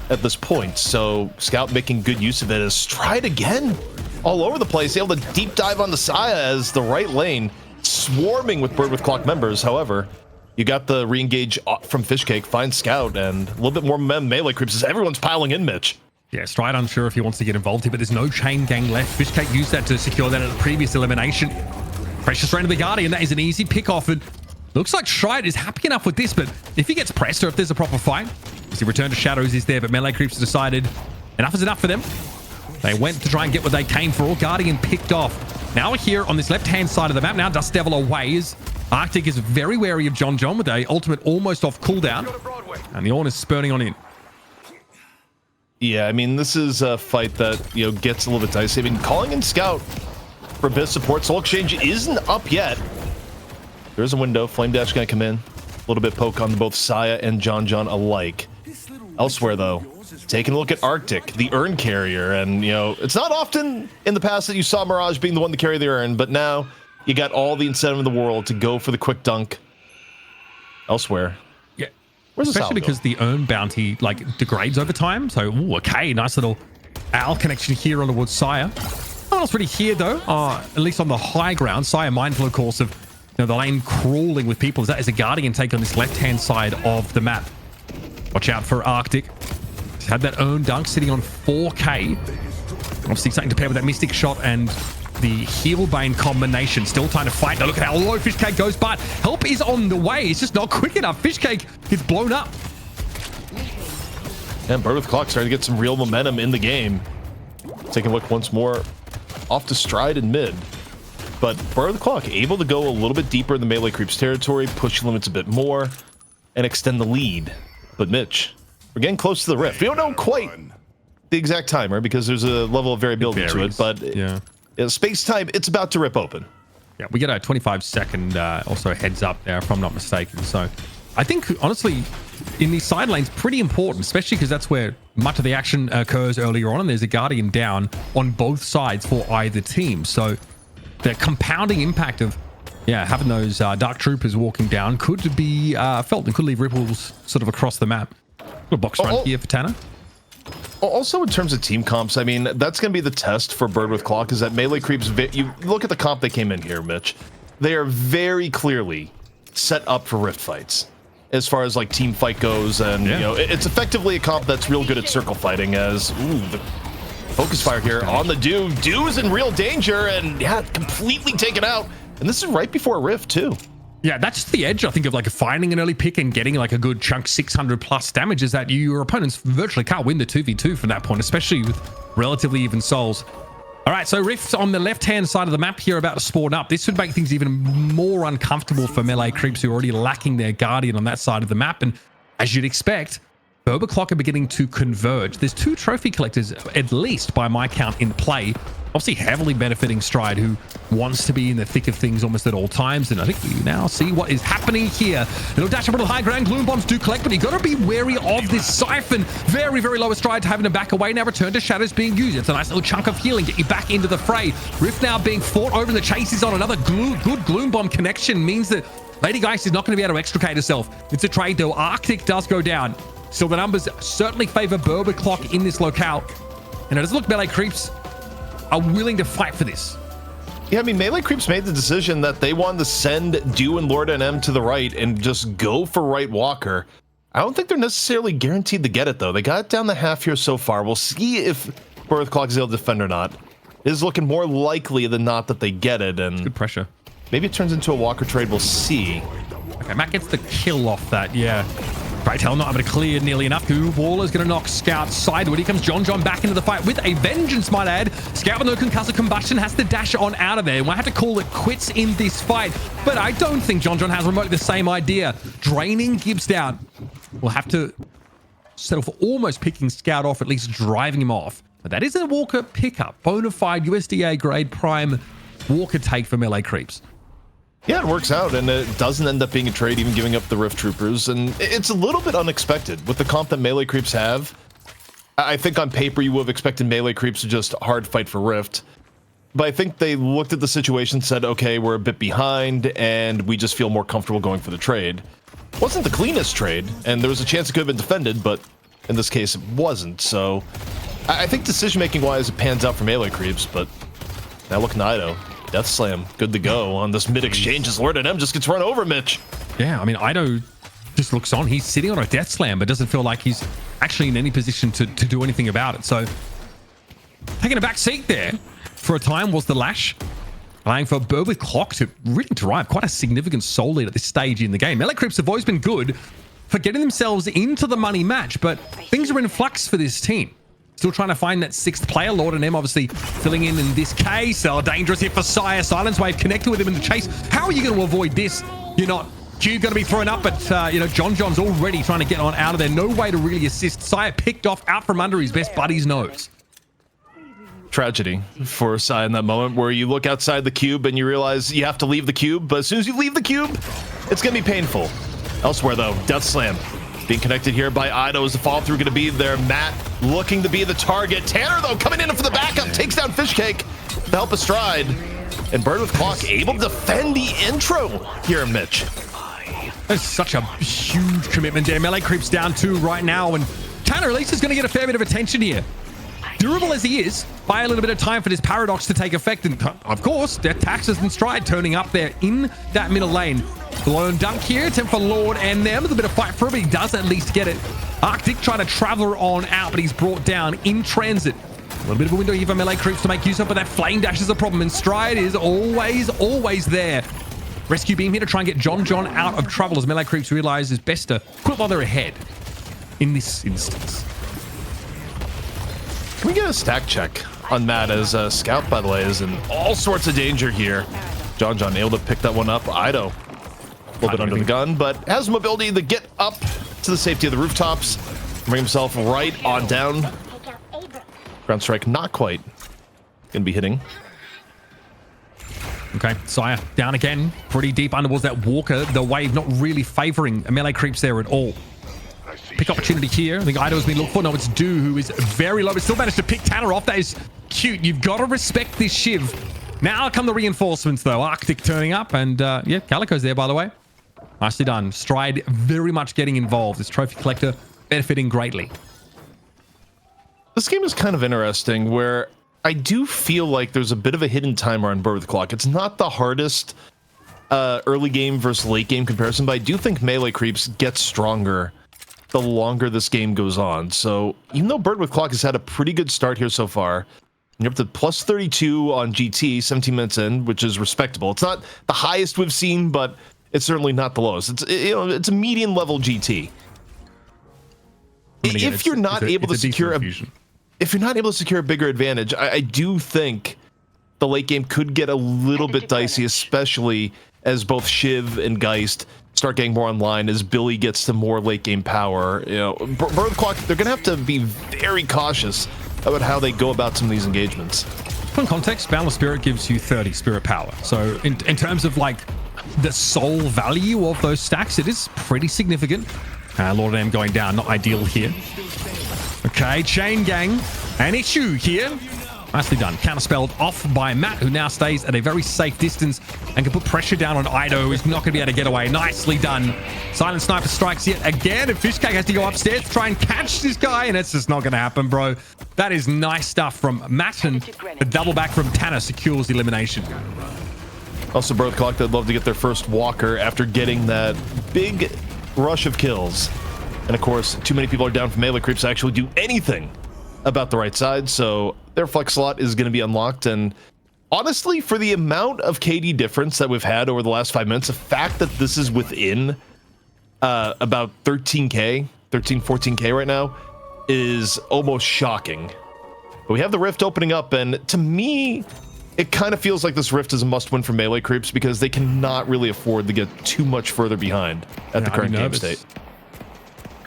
at this point. So Scout making good use of it as Stride again all over the place, able to deep dive on the Saya as the right lane swarming with Bird with Clock members. However, you got the re-engage from Fishcake, finds Scout, and a little bit more melee creeps as everyone's piling in, Mitch. Yeah, Stride unsure if he wants to get involved here, but there's no chain gang left. Fishcake used that to secure that at the previous elimination. Pressure straight into the Guardian. That is an easy pick off. And looks like Stride is happy enough with this, but if he gets pressed or if there's a proper fight, the return to Shadows is there, but melee creeps decided enough is enough for them. They went to try and get what they came for. All Guardian picked off. Now we're here on this left-hand side of the map. Now Dust Devil away as Arctic is very wary of John with a ultimate almost off cooldown. And the Ornn is spurning on in. Yeah, I mean, this is a fight that, gets a little bit dicey. I mean, calling in Scout for a bit of support. Soul Exchange isn't up yet. There's a window. Flame Dash going to come in. A little bit poke on both Saya and John alike. Elsewhere, though, taking a look at Arctic, the urn carrier. And, you know, it's not often in the past that you saw Mirage being the one to carry the urn, but now you got all the incentive in the world to go for the quick dunk. Elsewhere. Yeah. Where's Especially because the urn bounty, like, degrades over time. So, ooh, okay, nice little owl connection here on towards Saya. No one else really here, though, at least on the high ground. Saya mindful, of course, of the lane crawling with people. That is a Guardian take on this left-hand side of the map. Watch out for Arctic. He's had that urn dunk sitting on 4K. Obviously something to pair with that Mystic Shot and the Healbane combination. Still trying to fight. Now look at how low Fishcake goes, but help is on the way. It's just not quick enough. Fishcake gets blown up. And Bird with Clock starting to get some real momentum in the game. Taking a look once more off to Stride in mid. But Bird with Clock able to go a little bit deeper in the melee creeps territory, push limits a bit more, and extend the lead. But Mitch, we're getting close to the rift. We don't know quite the exact timer because there's a level of variability to it, but yeah, space-time, it's about to rip open. Yeah, we get a 25-second also heads up there, if I'm not mistaken. So I think, honestly, in these side lanes, pretty important, especially because that's where much of the action occurs earlier on, and there's a Guardian down on both sides for either team. So the compounding impact of having those Dark Troopers walking down could be felt and could leave ripples sort of across the map. Little box run here for Tanner. Also, in terms of team comps, I mean, that's going to be the test for Bird with Clock, is that melee creeps, you look at the comp they came in here, Mitch. They are very clearly set up for rift fights as far as like team fight goes, and you know, it's effectively a comp that's real good at circle fighting, as the focus fire here on the Do. Do is in real danger, and completely taken out. And this is right before a rift too. Yeah, that's the edge, I think, of like finding an early pick and getting like a good chunk 600 plus damage, is that your opponents virtually can't win the 2v2 from that point, especially with relatively even souls. All right, so rifts on the left-hand side of the map here about to spawn up. This would make things even more uncomfortable for melee creeps who are already lacking their Guardian on that side of the map. And as you'd expect, Boba Clock are beginning to converge. There's 2 trophy collectors, at least by my count, in play. Obviously heavily benefiting Stride, who wants to be in the thick of things almost at all times. And I think you now see what is happening here. Little dash up on the high ground. Gloom bombs do collect, but you got to be wary of this Siphon. Very, very low Stride, having to back away. Now return to Shadows being used. It's a nice little chunk of healing. Get you back into the fray. Rift now being fought over. The chase is on. Another good Gloom bomb connection means that Lady Geist is not going to be able to extricate herself. It's a trade though. Arctic does go down. Still, the numbers certainly favor Boba Clock in this locale. And it doesn't look melee creeps are willing to fight for this. Yeah, I mean, melee creeps made the decision that they wanted to send Do and Lord NM to the right and just go for right Walker. I don't think they're necessarily guaranteed to get it, though. They got it down the half here so far. We'll see if Birth Clock is able to defend or not. It is looking more likely than not that they get it, and good pressure. Maybe it turns into a Walker trade. We'll see. Okay, Matt gets the kill off that, yeah. Great Hell not able to clear nearly enough. Goo Waller's going to knock Scout sideward. Here comes John back into the fight with a vengeance, might add. Scout with no concussive combustion has to dash on out of there. We'll have to call it quits in this fight. But I don't think John has remotely the same idea. Draining Gibbs down. We'll have to settle for almost picking Scout off, at least driving him off. But that is a Walker pickup. Bonafide USDA grade prime Walker take for melee creeps. Yeah, it works out, and it doesn't end up being a trade, even giving up the Rift Troopers, and it's a little bit unexpected with the comp that melee creeps have. I think on paper you would have expected melee creeps to just hard fight for Rift, but I think they looked at the situation, said, okay, we're a bit behind, and we just feel more comfortable going for the trade. It wasn't the cleanest trade, and there was a chance it could have been defended, but in this case it wasn't, so I think decision-making wise it pans out for melee creeps, but now look, Nido. Death Slam, good to go on this mid exchange as Lord NM just gets run over, Mitch. Yeah, I mean, Ido just looks on. He's sitting on a Death Slam, but doesn't feel like he's actually in any position to do anything about it. So taking a back seat there for a time was the Lash, allowing for Bird with Clock to really derive quite a significant soul lead at this stage in the game. Melee creeps have always been good for getting themselves into the money match, but things are in flux for this team. Still trying to find that 6th player. Lord and M obviously filling in this case. Oh, dangerous hit for Sire. Silence Wave connected with him in the chase. How are you going to avoid this? You're not. Cube going to be thrown up, but John's already trying to get on out of there. No way to really assist. Sire picked off out from under his best buddy's nose. tragedy for Sai in that moment where you look outside the cube and you realize you have to leave the cube, but as soon as you leave the cube, it's going to be painful. Elsewhere, though, Death Slam being connected here by Ido. Is the follow-through going to be there? Matt looking to be the target. Tanner, though, coming in for the backup, takes down Fishcake to help a Stride. And Bird with Clock able to defend the intro here, Mitch. That's such a huge commitment there. Melee Creep's down 2 right now, and Tanner at least is going to get a fair bit of attention here. Durable as he is, buy a little bit of time for this Paradox to take effect, and of course, their Taxes and Stride turning up there in that middle lane. Blown dunk here, attempt for Lord and them. A little bit of fight for him, but he does at least get it. Arctic trying to travel on out, but he's brought down in transit. A little bit of a window here for Melee Creeps to make use of, but that Flame Dash is a problem, and Stride is always there. Rescue Beam here to try and get John out of trouble as Melee Creeps realize it's best to quit while they're ahead in this instance. Can we get a stack check on Matt as Scout, by the way, is in all sorts of danger here. John able to pick that one up. Ido, a little bit under the gun, but has mobility to get up to the safety of the rooftops. Bring himself right on down. Ground strike not quite going to be hitting. Okay, Sire down again. Pretty deep underwards that Walker. The wave not really favoring Melee Creeps there at all. Pick opportunity here. I think Ido's been looked for. No, it's Do, who is very low, but still managed to pick Tanner off. That is cute. You've got to respect this Shiv. Now come the reinforcements, though. Arctic turning up, and yeah, Calico's there, by the way. Nicely done. Stride very much getting involved. This Trophy Collector benefiting greatly. This game is kind of interesting where I do feel like there's a bit of a hidden timer on Bird with Clock. It's not the hardest early game versus late game comparison, but I do think Melee Creeps get stronger the longer this game goes on. So even though Bird with Clock has had a pretty good start here so far, you're up to plus 32 on GT, 17 minutes in, which is respectable. It's not the highest we've seen, but it's certainly not the lowest. It's a median level GT. If you're not able to secure a bigger advantage, I do think the late game could get a little bit dicey, especially as both Shiv and Geist start getting more online, as Billy gets to more late game power. You know, Bird Clock, they're gonna have to be very cautious about how they go about some of these engagements. In context, Boundless Spirit gives you 30 spirit power. So in terms of like the soul value of those stacks, it is pretty significant. Lord M going down, not ideal here. Okay, Chain Gang, an issue here. Nicely done. Counterspelled off by Matt, who now stays at a very safe distance and can put pressure down on Ido, who's not going to be able to get away. Nicely done. Silent Sniper strikes yet again, and Fishcake has to go upstairs to try and catch this guy, and it's just not going to happen, bro. That is nice stuff from Matt, and the double back from Tanner secures the elimination. Also, Bird Clock, they'd love to get their first Walker after getting that big rush of kills. And of course, too many people are down for Melee Creeps to actually do anything about the right side, so their flex slot is going to be unlocked. And honestly, for the amount of KD difference that we've had over the last 5 minutes, the fact that this is within about 13k 14k right now is almost shocking. But we have the rift opening up, and to me it kind of feels like this rift is a must-win for Melee Creeps because they cannot really afford to get too much further behind at the current game state.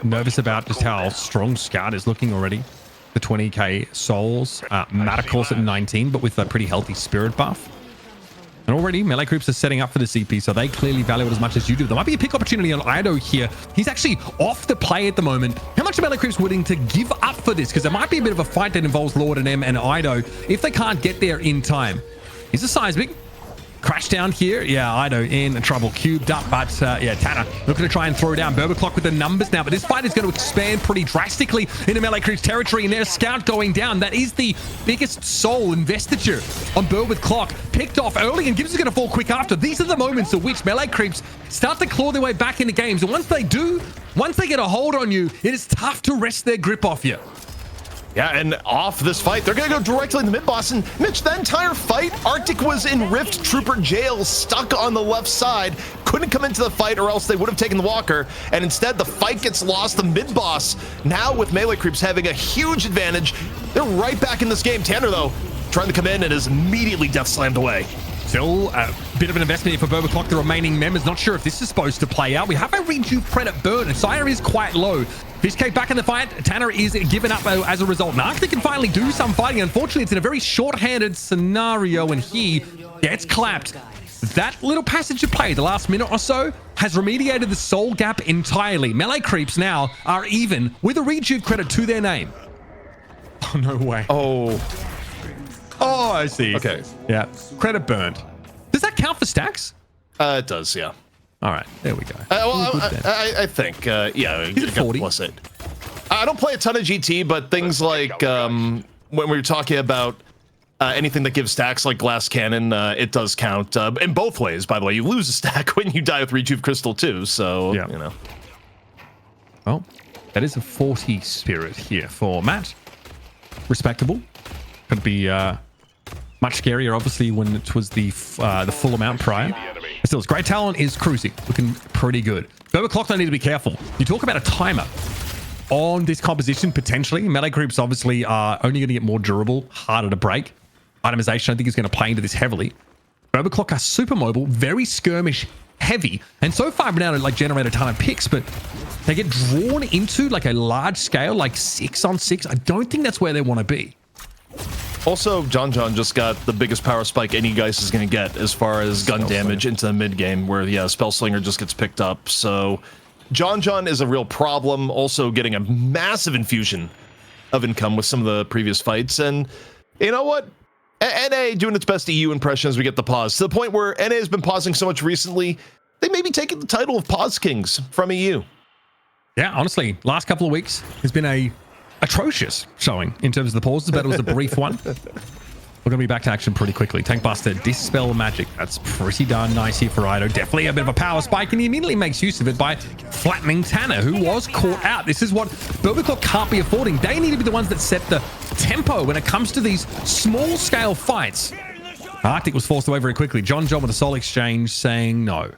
Nervous about just how strong Scout is looking already. The 20k souls. Matt, of course, at 19, but with a pretty healthy spirit buff. And already, Melee Creeps are setting up for the CP, so they clearly value it as much as you do. There might be a pick opportunity on Ido here. He's actually off the play at the moment. How much are Melee Creeps willing to give up for this? Because there might be a bit of a fight that involves Lord and M and Ido if they can't get there in time. He's a seismic. Crash down here. Yeah, Ido in trouble. Cubed up, but yeah, Tanner looking to try and throw down Berber Clock with the numbers now, but this fight is going to expand pretty drastically into Melee Creeps territory, and there's Scout going down. That is the biggest soul investiture on Burr with Clock. Picked off early, and Gibbs is going to fall quick after. These are the moments at which Melee Creeps start to claw their way back into games, and once they do, once they get a hold on you, it is tough to wrest their grip off you. Yeah, and off this fight, they're going to go directly in the mid-boss. And Mitch, that entire fight, Arctic was in Rift Trooper jail, stuck on the left side, couldn't come into the fight or else they would have taken the Walker. And instead, the fight gets lost. The mid-boss, now with Melee Creeps having a huge advantage, they're right back in this game. Tanner, though, trying to come in and is immediately death slammed away. Still a bit of an investment here for Burbaclock, the remaining members. Not sure if this is supposed to play out. We have a rejuve credit burn, and Sire is quite low. Fishcake back in the fight. Tanner is given up as a result. Narctic can finally do some fighting. Unfortunately, it's in a very short-handed scenario, and he gets clapped. That little passage of play, the last minute or so, has remediated the soul gap entirely. Melee creeps now are even with a rejuve credit to their name. Oh, no way. Oh, I see. Okay. Yeah. Credit burned. Does that count for stacks? It does, yeah. All right. There we go. I think, yeah. Is it 40? Plus it. I don't play a ton of GT, but things like when we were talking about anything that gives stacks like Glass Cannon, it does count in both ways, by the way. You lose a stack when you die with Rejuve Crystal too, so, yeah. you know. Well, that is a 40 spirit here for Matt. Respectable. Could be much scarier, obviously, when it was the full amount prior. But still, his great talent is cruising, looking pretty good. Burbaclock, they need to be careful. You talk about a timer on this composition, potentially. Melee creeps obviously are only going to get more durable, harder to break. Itemization, I think, is going to play into this heavily. Burbaclock are super mobile, very skirmish heavy, and so far been able to like generate a ton of picks, but they get drawn into like a large scale, like 6-on-6. I don't think that's where they want to be. Also, John just got the biggest power spike any Geist is going to get as far as gun damage into the mid game, where, yeah, Spellslinger just gets picked up. So John is a real problem. Also getting a massive infusion of income with some of the previous fights. And you know what? NA doing its best EU impression as we get the pause. To the point where NA has been pausing so much recently, they may be taking the title of Pause Kings from EU. Yeah, honestly, last couple of weeks has been a atrocious showing in terms of the pauses, but it was a brief one. We're going to be back to action pretty quickly. Tankbuster, Dispel Magic. That's pretty darn nice here for Ido. Definitely a bit of a power spike, and he immediately makes use of it by flattening Tanner, who was caught out. This is what Burbaclock can't be affording. They need to be the ones that set the tempo when it comes to these small-scale fights. Arctic was forced away very quickly. John with a soul exchange saying no.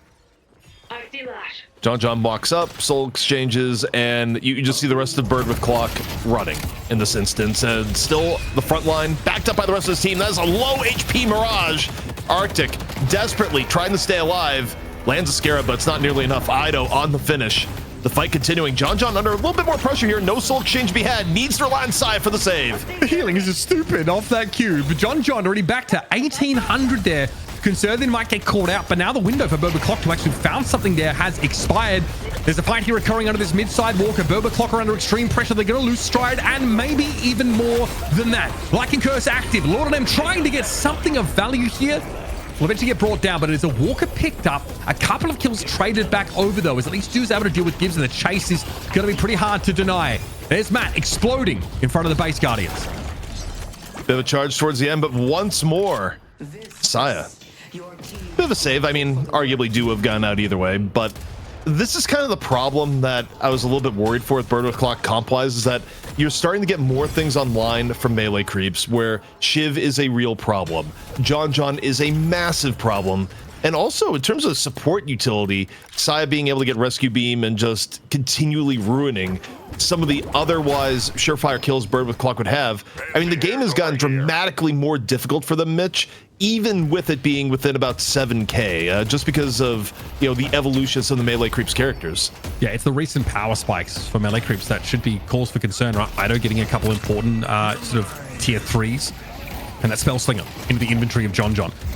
I see that. John walks up, soul exchanges, and you just see the rest of Bird with Clock running in this instance. And still the front line backed up by the rest of his team. That is a low HP Mirage. Arctic desperately trying to stay alive. Lands a Scarab, but it's not nearly enough. Ido on the finish. The fight continuing. John under a little bit more pressure here. No soul exchange to be had. Needs to rely on Sai for the save. The healing is just stupid off that cube. John already back to 1800 there. Concerned they might get caught out, but now the window for Burbaclock to actually found something there has expired. There's a fight here occurring under this mid-side walker. Burbaclock are under extreme pressure. They're going to lose stride, and maybe even more than that. Lycan Curse active. Lord of them trying to get something of value here. Will eventually get brought down, but it is a walker picked up. A couple of kills traded back over, though, as at least Stu's able to deal with Gibbs, and the chase is going to be pretty hard to deny. There's Matt exploding in front of the base Guardians. Bit of a charge towards the end, but once more, Saya. Bit of a save. I mean, arguably do have gone out either way, but this is kind of the problem that I was a little bit worried for with Bird with Clock comp-wise, is that you're starting to get more things online from melee creeps, where Shiv is a real problem. John is a massive problem. And also, in terms of support utility, Saya being able to get Rescue Beam and just continually ruining some of the otherwise surefire kills Bird with Clock would have. I mean, the game has gotten dramatically more difficult for them, Mitch, even with it being within about 7k, just because of, you know, the evolution of some of the melee creeps characters. Yeah, it's the recent power spikes for melee creeps that should be cause for concern, right? Ido getting a couple important sort of tier 3s, and that Spellslinger into the inventory of John.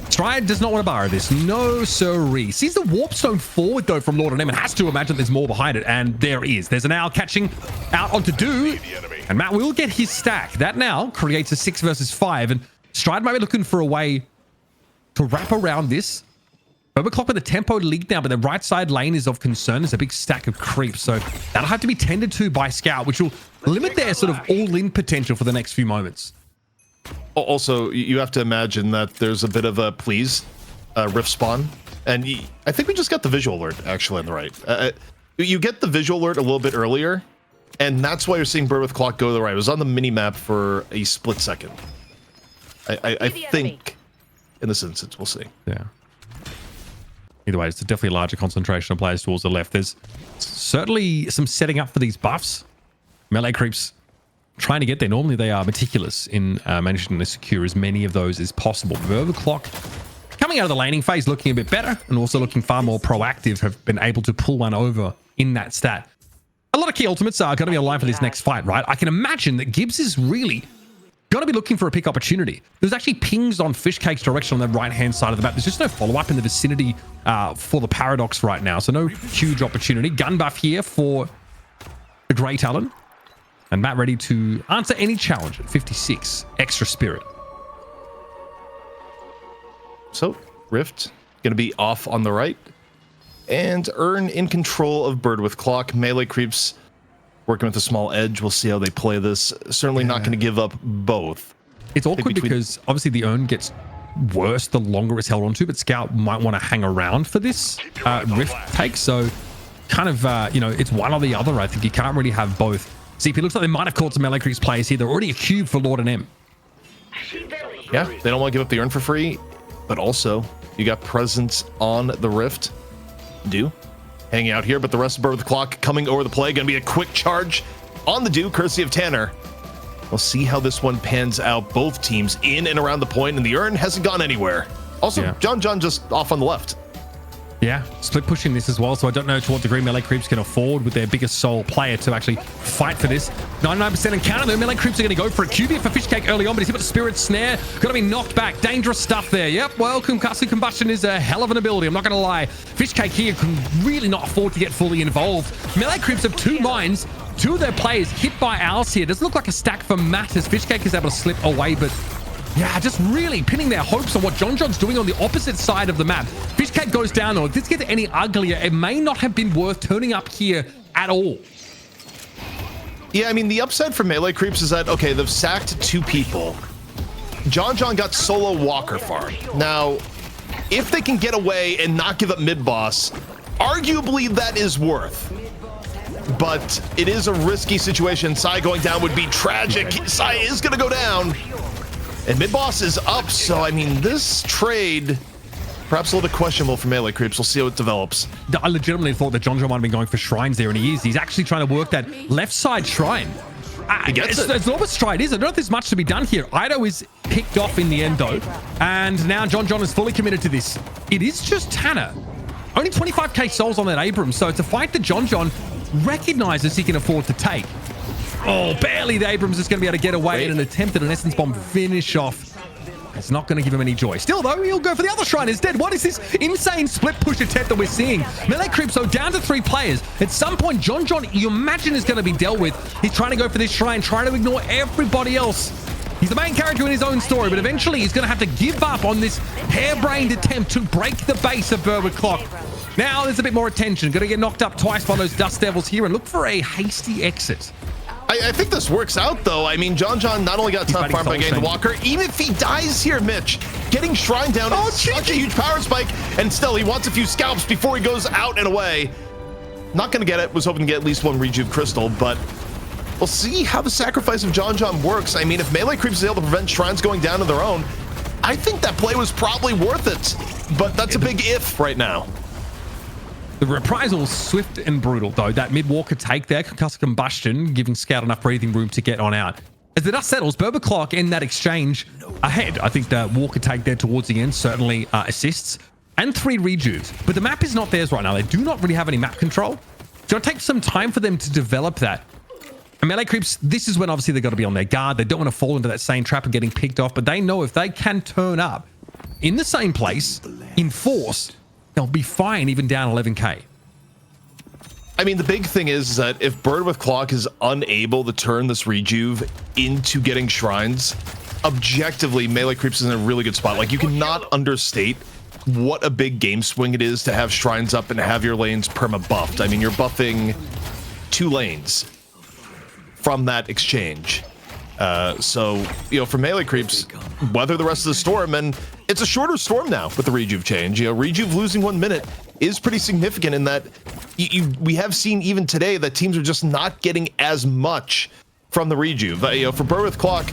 Stride does not want to borrow this. No, sirree. Sees the Warp Stone forward, though, from Lord of them, and has to imagine there's more behind it, and there is. There's an owl catching out onto Do, and Matt will get his stack. That now creates a 6 versus 5, and Stride might be looking for a way to wrap around this. Burbaclock with the tempo lead now, but the right side lane is of concern. There's a big stack of creeps, so that'll have to be tended to by Scout, which will limit their sort of all-in potential for the next few moments. Also, you have to imagine that there's a bit of a rift spawn, and I think we just got the visual alert actually on the right. You get the visual alert a little bit earlier, and that's why you're seeing Bird with Clock go to the right. It was on the mini map for a split second. I think in this instance, we'll see. Yeah. Either way, it's definitely a larger concentration of players towards the left. There's certainly some setting up for these buffs. Melee creeps trying to get there. Normally they are meticulous in managing to secure as many of those as possible. Burbaclock coming out of the laning phase looking a bit better and also looking far more proactive, have been able to pull one over in that stat. A lot of key ultimates are going to be alive for this next fight, right? I can imagine that Gibbs is really going to be looking for a pick opportunity. There's actually pings on Fishcake's direction on the right-hand side of the map. There's just no follow-up in the vicinity for the Paradox right now, so no huge opportunity. Gun buff here for the Grey Talon. And Matt ready to answer any challenge at 56. Extra Spirit. So, Rift going to be off on the right. And Earn in control of Bird with Clock. Melee creeps working with a small edge. We'll see how they play this. Certainly not going to give up both. It's awkward because obviously the Earn gets worse the longer it's held onto, but Scout might want to hang around for this Rift take. So kind of, it's one or the other. I think you can't really have both. CP looks like they might have caught some Melee creeps players here. They're already a cube for Lord and M. Yeah, they don't want to give up the Earn for free, but also you got presence on the Rift. Do hanging out here, but the rest of Bird with the Clock coming over the play. Gonna be a quick charge on the Do, courtesy of Tanner. We'll see how this one pans out. Both teams in and around the point, and the Earn hasn't gone anywhere. Also, yeah. John just off on the left. Yeah, split pushing this as well, so I don't know to what degree Melee creeps can afford with their biggest soul player to actually fight for this. 99% encounter, though. Melee creeps are going to go for a QB for Fishcake early on, but he's got the Spirit Snare. Going to be knocked back. Dangerous stuff there. Yep, well, Concussive Combustion is a hell of an ability. I'm not going to lie. Fishcake here can really not afford to get fully involved. Melee creeps have 2 mines. 2 of their players hit by owls here. Doesn't look like a stack for Matt as Fishcake is able to slip away, but yeah, just really pinning their hopes on what John's doing on the opposite side of the map. Fishcake goes down, though. If this gets any uglier, it may not have been worth turning up here at all. Yeah, I mean, the upside for Melee creeps is that, okay, they've sacked 2 people. John got solo Walker farm. Now, if they can get away and not give up mid-boss, arguably that is worth. But it is a risky situation. Sai going down would be tragic. Sai is going to go down. And mid-boss is up, so I mean, this trade perhaps a little bit questionable for Melee creeps. We'll see how it develops. I legitimately thought that John might have been going for shrines there, and he is. He's actually trying to work that left side shrine. He gets it. It's not what stride is. I don't know if there's much to be done here. Ido is picked off in the end, though, and now John is fully committed to this. It is just Tanner. Only 25k souls on that Abrams, so it's a fight that John recognizes he can afford to take. Oh, barely the Abrams is going to be able to get away in an attempt at an Essence Bomb finish off. It's not going to give him any joy. Still, though, he'll go for the other shrine instead. What is this insane split push attempt that we're seeing? Melee creeps, so down to 3 players. At some point, John, you imagine is going to be dealt with. He's trying to go for this shrine, trying to ignore everybody else. He's the main character in his own story, but eventually he's going to have to give up on this harebrained attempt to break the base of Bird with Clock. Now there's a bit more attention. Going to get knocked up twice by those Dust Devils here and look for a hasty exit. I think this works out, though. I mean, John not only got top farm by getting the Walker, even if he dies here, Mitch, getting Shrine down is such a huge power spike, and still he wants a few scalps before he goes out and away. Not going to get it. Was hoping to get at least 1 Rejuve Crystal, but we'll see how the sacrifice of John works. I mean, if Melee Creeps is able to prevent Shrines going down on their own, I think that play was probably worth it, but that's a big if right now. The reprisal swift and brutal, though. That mid-walker take there, Concussive Combustion, giving Scout enough breathing room to get on out. As the dust settles, Bird with Clock in that exchange ahead. I think the walker take there towards the end certainly assists. And 3 rejuves. But the map is not theirs right now. They do not really have any map control. So it'll take some time for them to develop that. And Melee Creeps, this is when obviously they've got to be on their guard. They don't want to fall into that same trap of getting picked off. But they know if they can turn up in the same place, in force, they'll be fine even down 11k. I mean, the big thing is that if Bird with Clock is unable to turn this Rejuve into getting Shrines, objectively, Melee Creeps is in a really good spot. Like, you cannot understate what a big game swing it is to have Shrines up and have your lanes perma buffed. I mean, you're buffing 2 lanes from that exchange. So, you know, for Melee Creeps, weather the rest of the storm, and it's a shorter storm now with the Rejuve change. You know, Rejuve losing 1 minute is pretty significant in that we have seen even today that teams are just not getting as much from the Rejuve. You know, for Bird with Clock,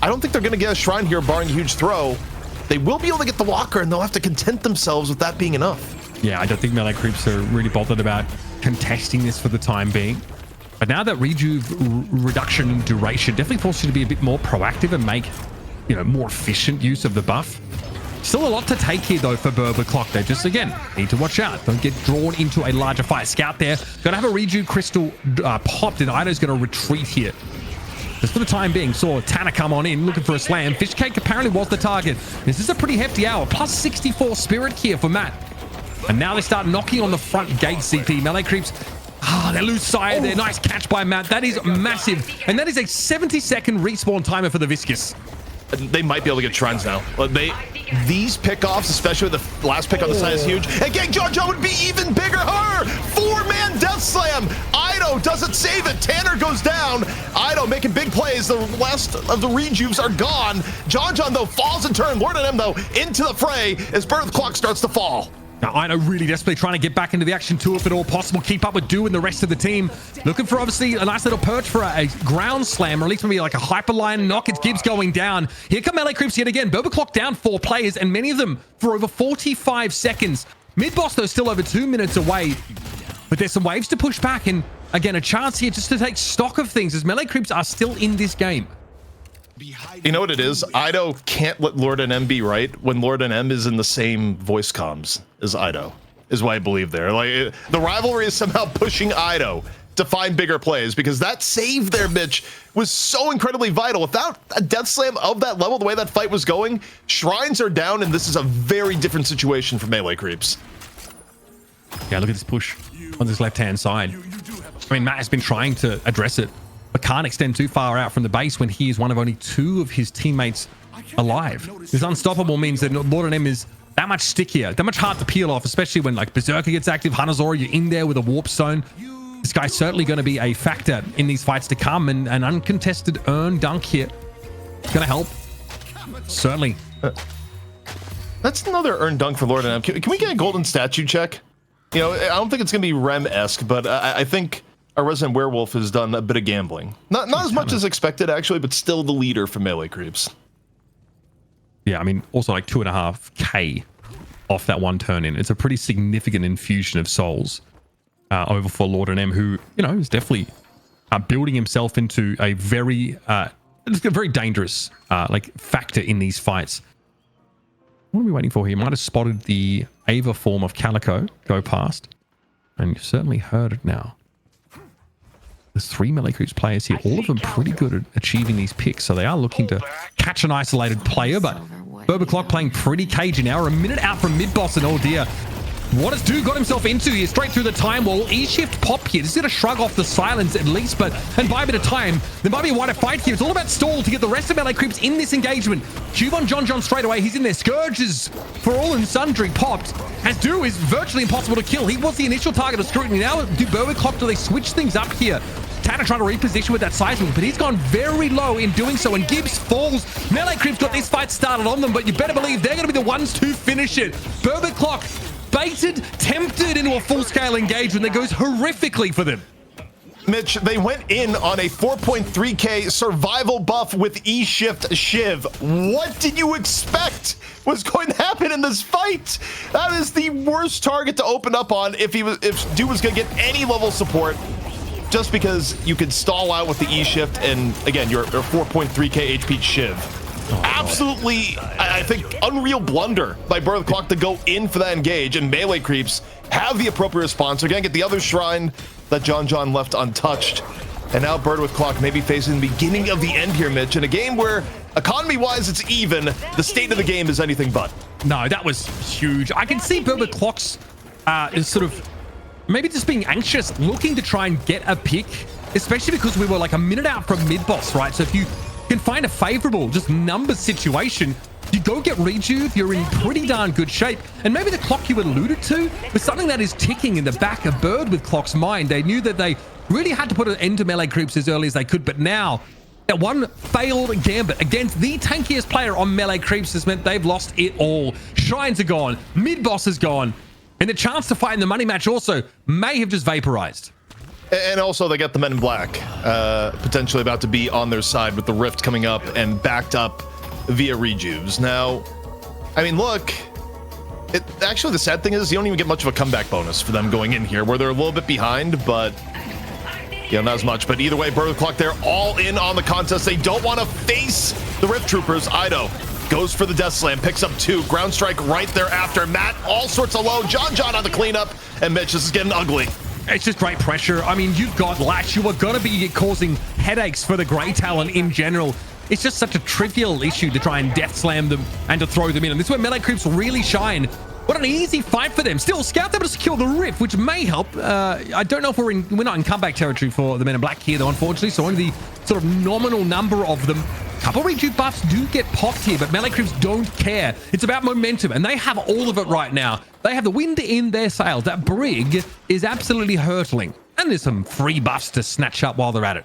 I don't think they're going to get a Shrine here, barring a huge throw. They will be able to get the Walker, and they'll have to content themselves with that being enough. Yeah, I don't think Melee Creeps are really bothered about contesting this for the time being. But now that Rejuve reduction in duration definitely forces you to be a bit more proactive and make, you know, more efficient use of the buff. Still a lot to take here, though, for Clock. They just, again, need to watch out. Don't get drawn into a larger fight. Scout there. Going to have a Reju Crystal popped, and Ido's going to retreat here. Just for the time being, saw Tanner come on in, looking for a slam. Fishcake apparently was the target. This is a pretty hefty hour. Plus 64 spirit here for Matt. And now they start knocking on the front gate, CP. Melee creeps. They lose side there. Nice catch by Matt. That is massive. And that is a 70-second respawn timer for the Viscous. They might be able to get shrines now. These pickoffs, especially the last pick on the side, is huge. And Gang John would be even bigger. Four-man death slam. Ido doesn't save it. Tanner goes down. Ido making big plays. The last of the rejuves are gone. John, though, falls in turn. Lord and M, though, into the fray as Birth Clock starts to fall. Now, Ido really desperately trying to get back into the action too, if at all possible. Keep up with Do and the rest of the team. Looking for, obviously, a nice little perch for a ground slam, or at least maybe like a hyperline knock. It's Gibbs going down. Here come Melee Creeps yet again. Clock down 4 players, and many of them for over 45 seconds. Mid-boss, though, still over 2 minutes away. But there's some waves to push back, and again, a chance here just to take stock of things as Melee Creeps are still in this game. You know what it is? Ido can't let Lord and M be right when Lord and M is in the same voice comms as Ido, is what I believe there. Like, the rivalry is somehow pushing Ido to find bigger plays, because that save there, Mitch, was so incredibly vital. Without a death slam of that level, the way that fight was going, shrines are down, and this is a very different situation for Melee Creeps. Yeah, look at this push on this left-hand side. I mean, Matt has been trying to address it, but can't extend too far out from the base when he is one of only 2 of his teammates alive. This unstoppable means that Lord and M is that much stickier, that much hard to peel off, especially when like Berserker gets active, Hanazora, you're in there with a warp stone. This guy's certainly going to be a factor in these fights to come, and an uncontested earn dunk here is going to help. Certainly. That's another earn dunk for Lord and M. Can we get a golden statue check? You know, I don't think it's going to be Rem-esque, but I think our resident werewolf has done a bit of gambling. Not as much as expected, actually, but still the leader for Melee Creeps. Yeah, I mean, also like 2.5K off that one turn in. It's a pretty significant infusion of souls over for Lord and M, who, you know, is definitely building himself into a very dangerous like factor in these fights. What are we waiting for here? Might have spotted the Ava form of Calico go past, and you've certainly heard it now. There's 3 Melee Creeps players here, all of them pretty good at achieving these picks, so they are looking to catch an isolated player, but Clock playing pretty cagey now. We're a minute out from mid-boss, and oh dear. What has Do got himself into here? Straight through the time wall. E-shift pop here. This is going to shrug off the silence at least, and buy a bit of time. There might be a wider fight here. It's all about stall to get the rest of Melee Creeps in this engagement. Cube on John straight away. He's in there. Scourges for all and sundry popped. As Do is virtually impossible to kill. He was the initial target of scrutiny. Now do Clock, do they switch things up here? Tanner trying to reposition with that seismic, but he's gone very low in doing so, and Gibbs falls. Melee Creeps got this fight started on them, but you better believe they're going to be the ones to finish it. Clock baited, tempted into a full-scale engagement that goes horrifically for them. Mitch, they went in on a 4.3k survival buff with E-shift Shiv. What did you expect was going to happen in this fight? That is the worst target to open up on if Do was going to get any level support, just because you could stall out with the E-shift and, again, your 4.3k HP Shiv. Absolutely, I think, unreal blunder by Birth Clock to go in for that engage, and Melee Creeps have the appropriate response. They're going to get the other shrine that John left untouched. And now Bird Clock may be facing the beginning of the end here, Mitch, in a game where, economy-wise, it's even. The state of the game is anything but. No, that was huge. I can see Bird Clock's is sort of maybe just being anxious, looking to try and get a pick, especially because we were like a minute out from mid-boss, right? So if you can find a favorable just numbers situation, you go get Rejuve, you're in pretty darn good shape. And maybe the clock you alluded to was something that is ticking in the back of Bird Clock's mind. They knew that they really had to put an end to Melee Creeps as early as they could, but now that one failed gambit against the tankiest player on Melee Creeps has meant they've lost it all. Shrines are gone, mid-boss is gone, and the chance to fight in the money match also may have just vaporized. And also, they got the Men in Black potentially about to be on their side with the Rift coming up and backed up via Rejuves. Now, I mean, look, actually, the sad thing is you don't even get much of a comeback bonus for them going in here, where they're a little bit behind, but, you know, not as much. But either way, Bird Clock, they're all in on the contest. They don't want to face the Rift Troopers. Ido goes for the Death Slam, picks up 2. Ground Strike right there after. Matt all sorts of low. John on the cleanup. And Mitch, this is getting ugly. It's just great pressure. I mean, you've got Lash. You are going to be causing headaches for the Grey Talon in general. It's just such a trivial issue to try and Death Slam them and to throw them in. And this is where melee creeps really shine. What an easy fight for them. Still, Scout's able to secure the Rift, which may help. I don't know if we're not in comeback territory for the Men in Black here, though, unfortunately. So only the sort of nominal number of them. Couple rejuve buffs do get popped here, but melee creeps don't care. It's about momentum, and they have all of it right now. They have the wind in their sails. That brig is absolutely hurtling. And there's some free buffs to snatch up while they're at it.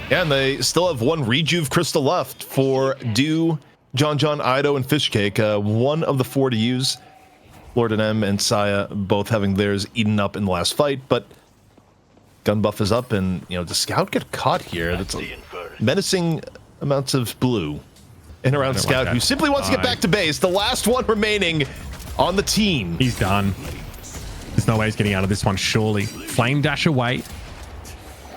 Yeah, and they still have 1 rejuve crystal left for Dew, John, Ido, and Fishcake. 1 of the 4 to use. Lord and M and Saya both having theirs eaten up in the last fight, but gun buff is up, and does Scout get caught here? That's a menacing amounts of blue in around Scout, who simply wants to get back to base. The last one remaining on the team. He's done. There's no way he's getting out of this one, surely. Flame dash away.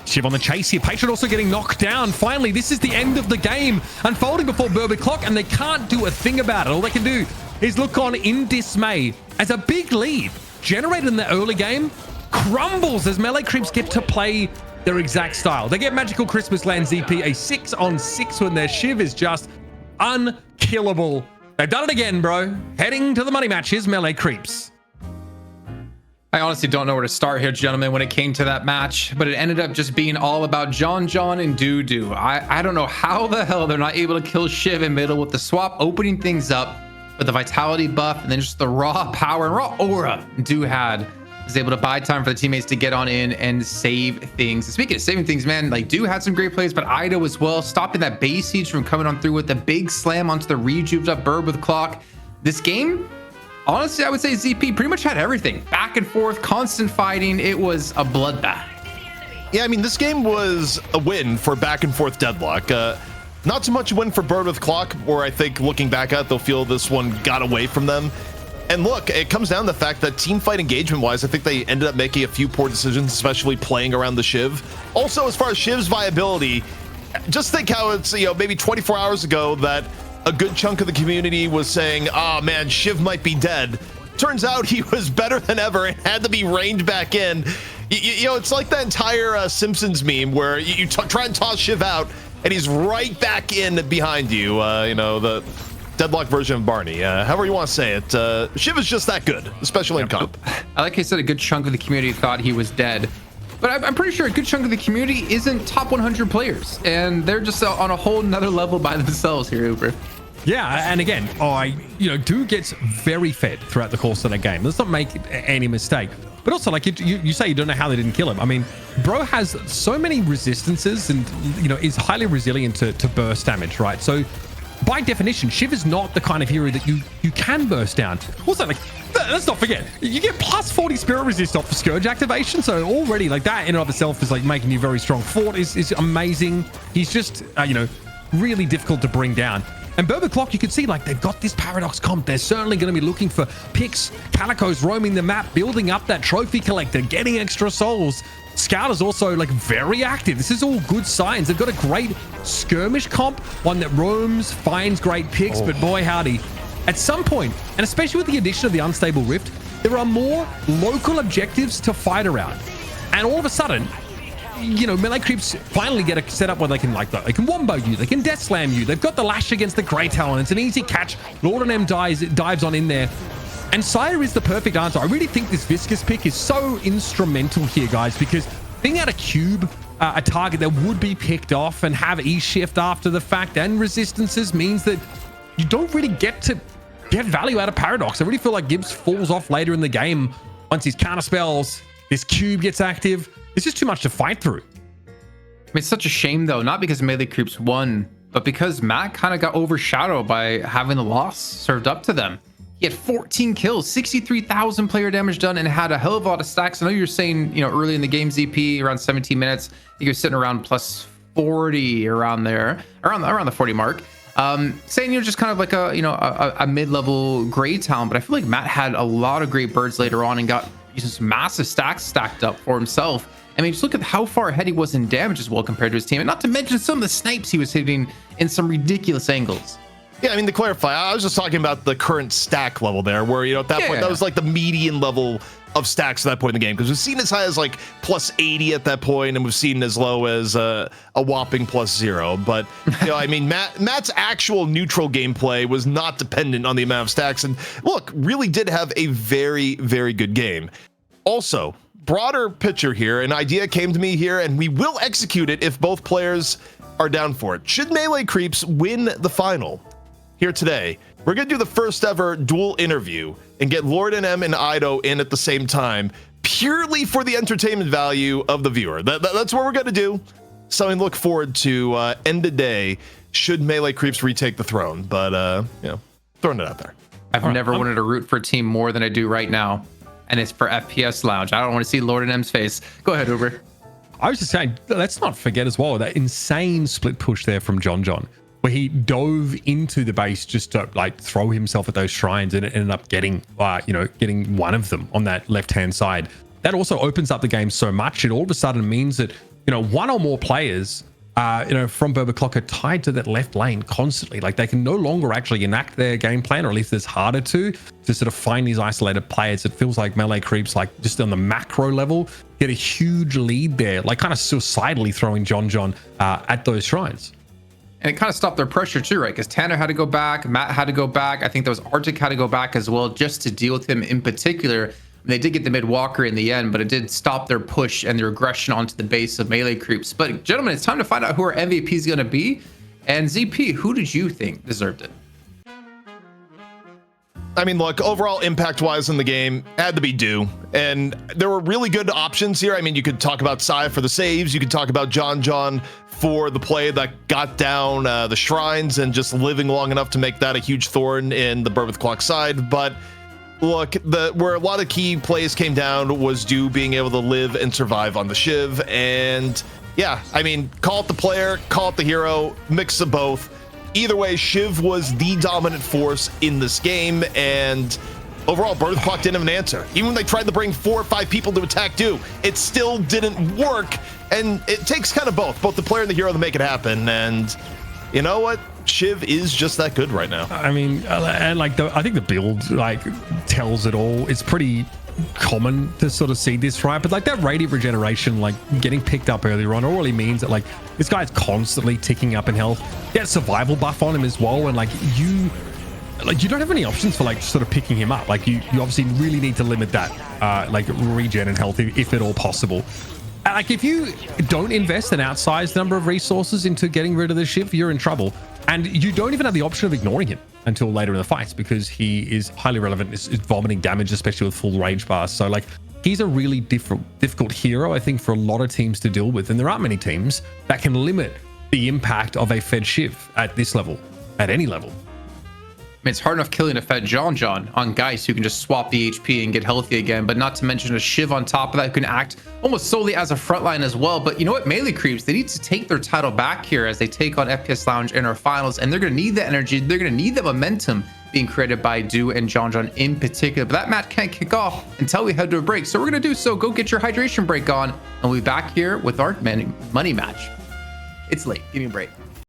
Shiv on the chase here. Patron also getting knocked down. Finally, this is the end of the game unfolding before Burber Clock, and they can't do a thing about it. All they can do is look on in dismay as a big lead generated in the early game crumbles as melee creeps get to play their exact style. They get Magical Christmas Land ZP, a 6-on-6 when their Shiv is just unkillable. They've done it again, bro. Heading to the money matches, melee creeps. I honestly don't know where to start here, gentlemen, when it came to that match, but it ended up just being all about John and Doo. I don't know how the hell they're not able to kill Shiv in middle with the swap opening things up with the vitality buff and then just the raw power and raw aura Doo had. Was able to buy time for the teammates to get on in and save things. And speaking of saving things, man, like Doo had some great plays, but Ido as well, stopping that base siege from coming on through with the big slam onto the rejuved up Burb with Clock. This game, honestly, I would say ZP pretty much had everything. Back and forth, constant fighting. It was a bloodbath. Yeah, I mean, this game was a win for back and forth Deadlock. Not so much a win for Bird with Clock, where I think looking back at it, they'll feel this one got away from them. And look, it comes down to the fact that team fight engagement wise, I think they ended up making a few poor decisions, especially playing around the Shiv. Also, as far as Shiv's viability, just think how it's, maybe 24 hours ago that a good chunk of the community was saying, oh man, Shiv might be dead. Turns out he was better than ever and had to be reined back in. It's like that entire Simpsons meme where you try and toss Shiv out and he's right back in behind you. The Deadlock version of Barney. However you want to say it. Shiv is just that good, especially in comp. I like I said, a good chunk of the community thought he was dead. But I'm pretty sure a good chunk of the community isn't top 100 players. And they're just on a whole nother level by themselves here, Uber. Yeah, and again, Doo gets very fed throughout the course of that game. Let's not make any mistake. But also, like you say, you don't know how they didn't kill him. I mean, bro has so many resistances and, is highly resilient to burst damage, right? So by definition, Shiv is not the kind of hero that you can burst down. Also, like, let's not forget, you get plus 40 spirit resist off for Scourge activation. So already, like, that in and of itself is like making you very strong. Fort is amazing. He's just, really difficult to bring down. And Burber Clock, you can see, like, they've got this Paradox comp. They're certainly going to be looking for picks. Calico's roaming the map, building up that trophy collector, getting extra souls. Scout is also, like, very active. This is all good signs. They've got a great skirmish comp, one that roams, finds great picks, but boy howdy, at some point, and especially with the addition of the Unstable Rift, there are more local objectives to fight around. And all of a sudden, melee creeps finally get a setup where they can, they can wombo you, they can death slam you. They've got the lash against the Grey Talon. It's an easy catch. Lord and M dives on in there. And Sire is the perfect answer. I really think this Viscous pick is so instrumental here, guys, because being able to cube a target that would be picked off and have E-shift after the fact and resistances means that you don't really get to get value out of Paradox. I really feel like Gibbs falls off later in the game once his counter spells, this cube gets active. It's just too much to fight through. I mean, it's such a shame, though, not because melee creeps won, but because Matt kind of got overshadowed by having the loss served up to them. He had 14 kills, 63,000 player damage done, and had a hell of a lot of stacks. I know you're saying, early in the game, ZP, around 17 minutes, I think he was sitting around plus 40 around there, around the 40 mark. Saying you're just kind of like a mid-level Grey Talon, but I feel like Matt had a lot of great birds later on and got just massive stacks stacked up for himself. I mean, just look at how far ahead he was in damage as well compared to his team, and not to mention some of the snipes he was hitting in some ridiculous angles. Yeah, I mean, to clarify, I was just talking about the current stack level there, where, at that point, that was like the median level of stacks at that point in the game, because we've seen as high as like plus 80 at that point, and we've seen as low as a whopping plus 0. But I mean, Matt's actual neutral gameplay was not dependent on the amount of stacks, and look, really did have a very, very good game. Also, broader picture here, an idea came to me here, and we will execute it if both players are down for it. Should Melee Creeps win the final here today, we're gonna do the first ever dual interview and get Lord NM and Ido in at the same time, purely for the entertainment value of the viewer. That's what we're gonna do. Something to look forward to end of day should Melee Creeps retake the throne. But throwing it out there. I've never wanted to root for a team more than I do right now, and it's for FPS Lounge. I don't want to see Lord NM's face. Go ahead, Uber. I was just saying, let's not forget as well that insane split push there from John, where he dove into the base just to like throw himself at those shrines, and it ended up getting one of them on that left-hand side. That also opens up the game so much. It all of a sudden means that, one or more players, from Clock are tied to that left lane constantly. Like, they can no longer actually enact their game plan, or at least it's harder to sort of find these isolated players. It feels like Melee Creeps, like just on the macro level, get a huge lead there, like kind of suicidally throwing John at those shrines. And it kind of stopped their pressure too, right? Because Tanner had to go back, Matt had to go back. I think there was Arctic had to go back as well, just to deal with him in particular. They did get the mid walker in the end, but it did stop their push and their aggression onto the base of Melee Creeps. But gentlemen, it's time to find out who our MVP is going to be. And ZP, who did you think deserved it? I mean, look, overall impact-wise in the game, had to be Dew. And there were really good options here. I mean, you could talk about Sai for the saves. You could talk about John for the play that got down the shrines and just living long enough to make that a huge thorn in the Burbeth Clock side. But look, where a lot of key plays came down was Dew being able to live and survive on the Shiv. And yeah, I mean, call it the player, call it the hero, mix of both. Either way, Shiv was the dominant force in this game, and overall, Burbeth Clock didn't have an answer. Even when they tried to bring 4 or 5 people to attack Dew, it still didn't work. And it takes kind of both the player and the hero to make it happen. And you know what? Shiv is just that good right now. I mean, and like I think the build tells it all. It's pretty common to sort of see this, right? But like that radiant regeneration, like getting picked up earlier on, all really means that like this guy's constantly ticking up in health. Get a survival buff on him as well, and you don't have any options for like sort of picking him up. Like you obviously really need to limit that regen and health if at all possible. Like if you don't invest an outsized number of resources into getting rid of the Shiv, you're in trouble. And you don't even have the option of ignoring him until later in the fights, because he is highly relevant. Is vomiting damage, especially with full range bars. So like he's a really difficult hero, I think, for a lot of teams to deal with. And there aren't many teams that can limit the impact of a fed Shiv at this level, at any level. I mean, it's hard enough killing a fed John on Geist, who can just swap the HP and get healthy again, but not to mention a Shiv on top of that who can act almost solely as a frontline as well. But you know what? Melee Creeps, they need to take their title back here as they take on FPS Lounge in our finals, and they're going to need the energy. They're going to need the momentum being created by Dew and John in particular. But that match can't kick off until we head to a break. So we're going to do so. Go get your hydration break on, and we'll be back here with our money match. It's late. Give me a break.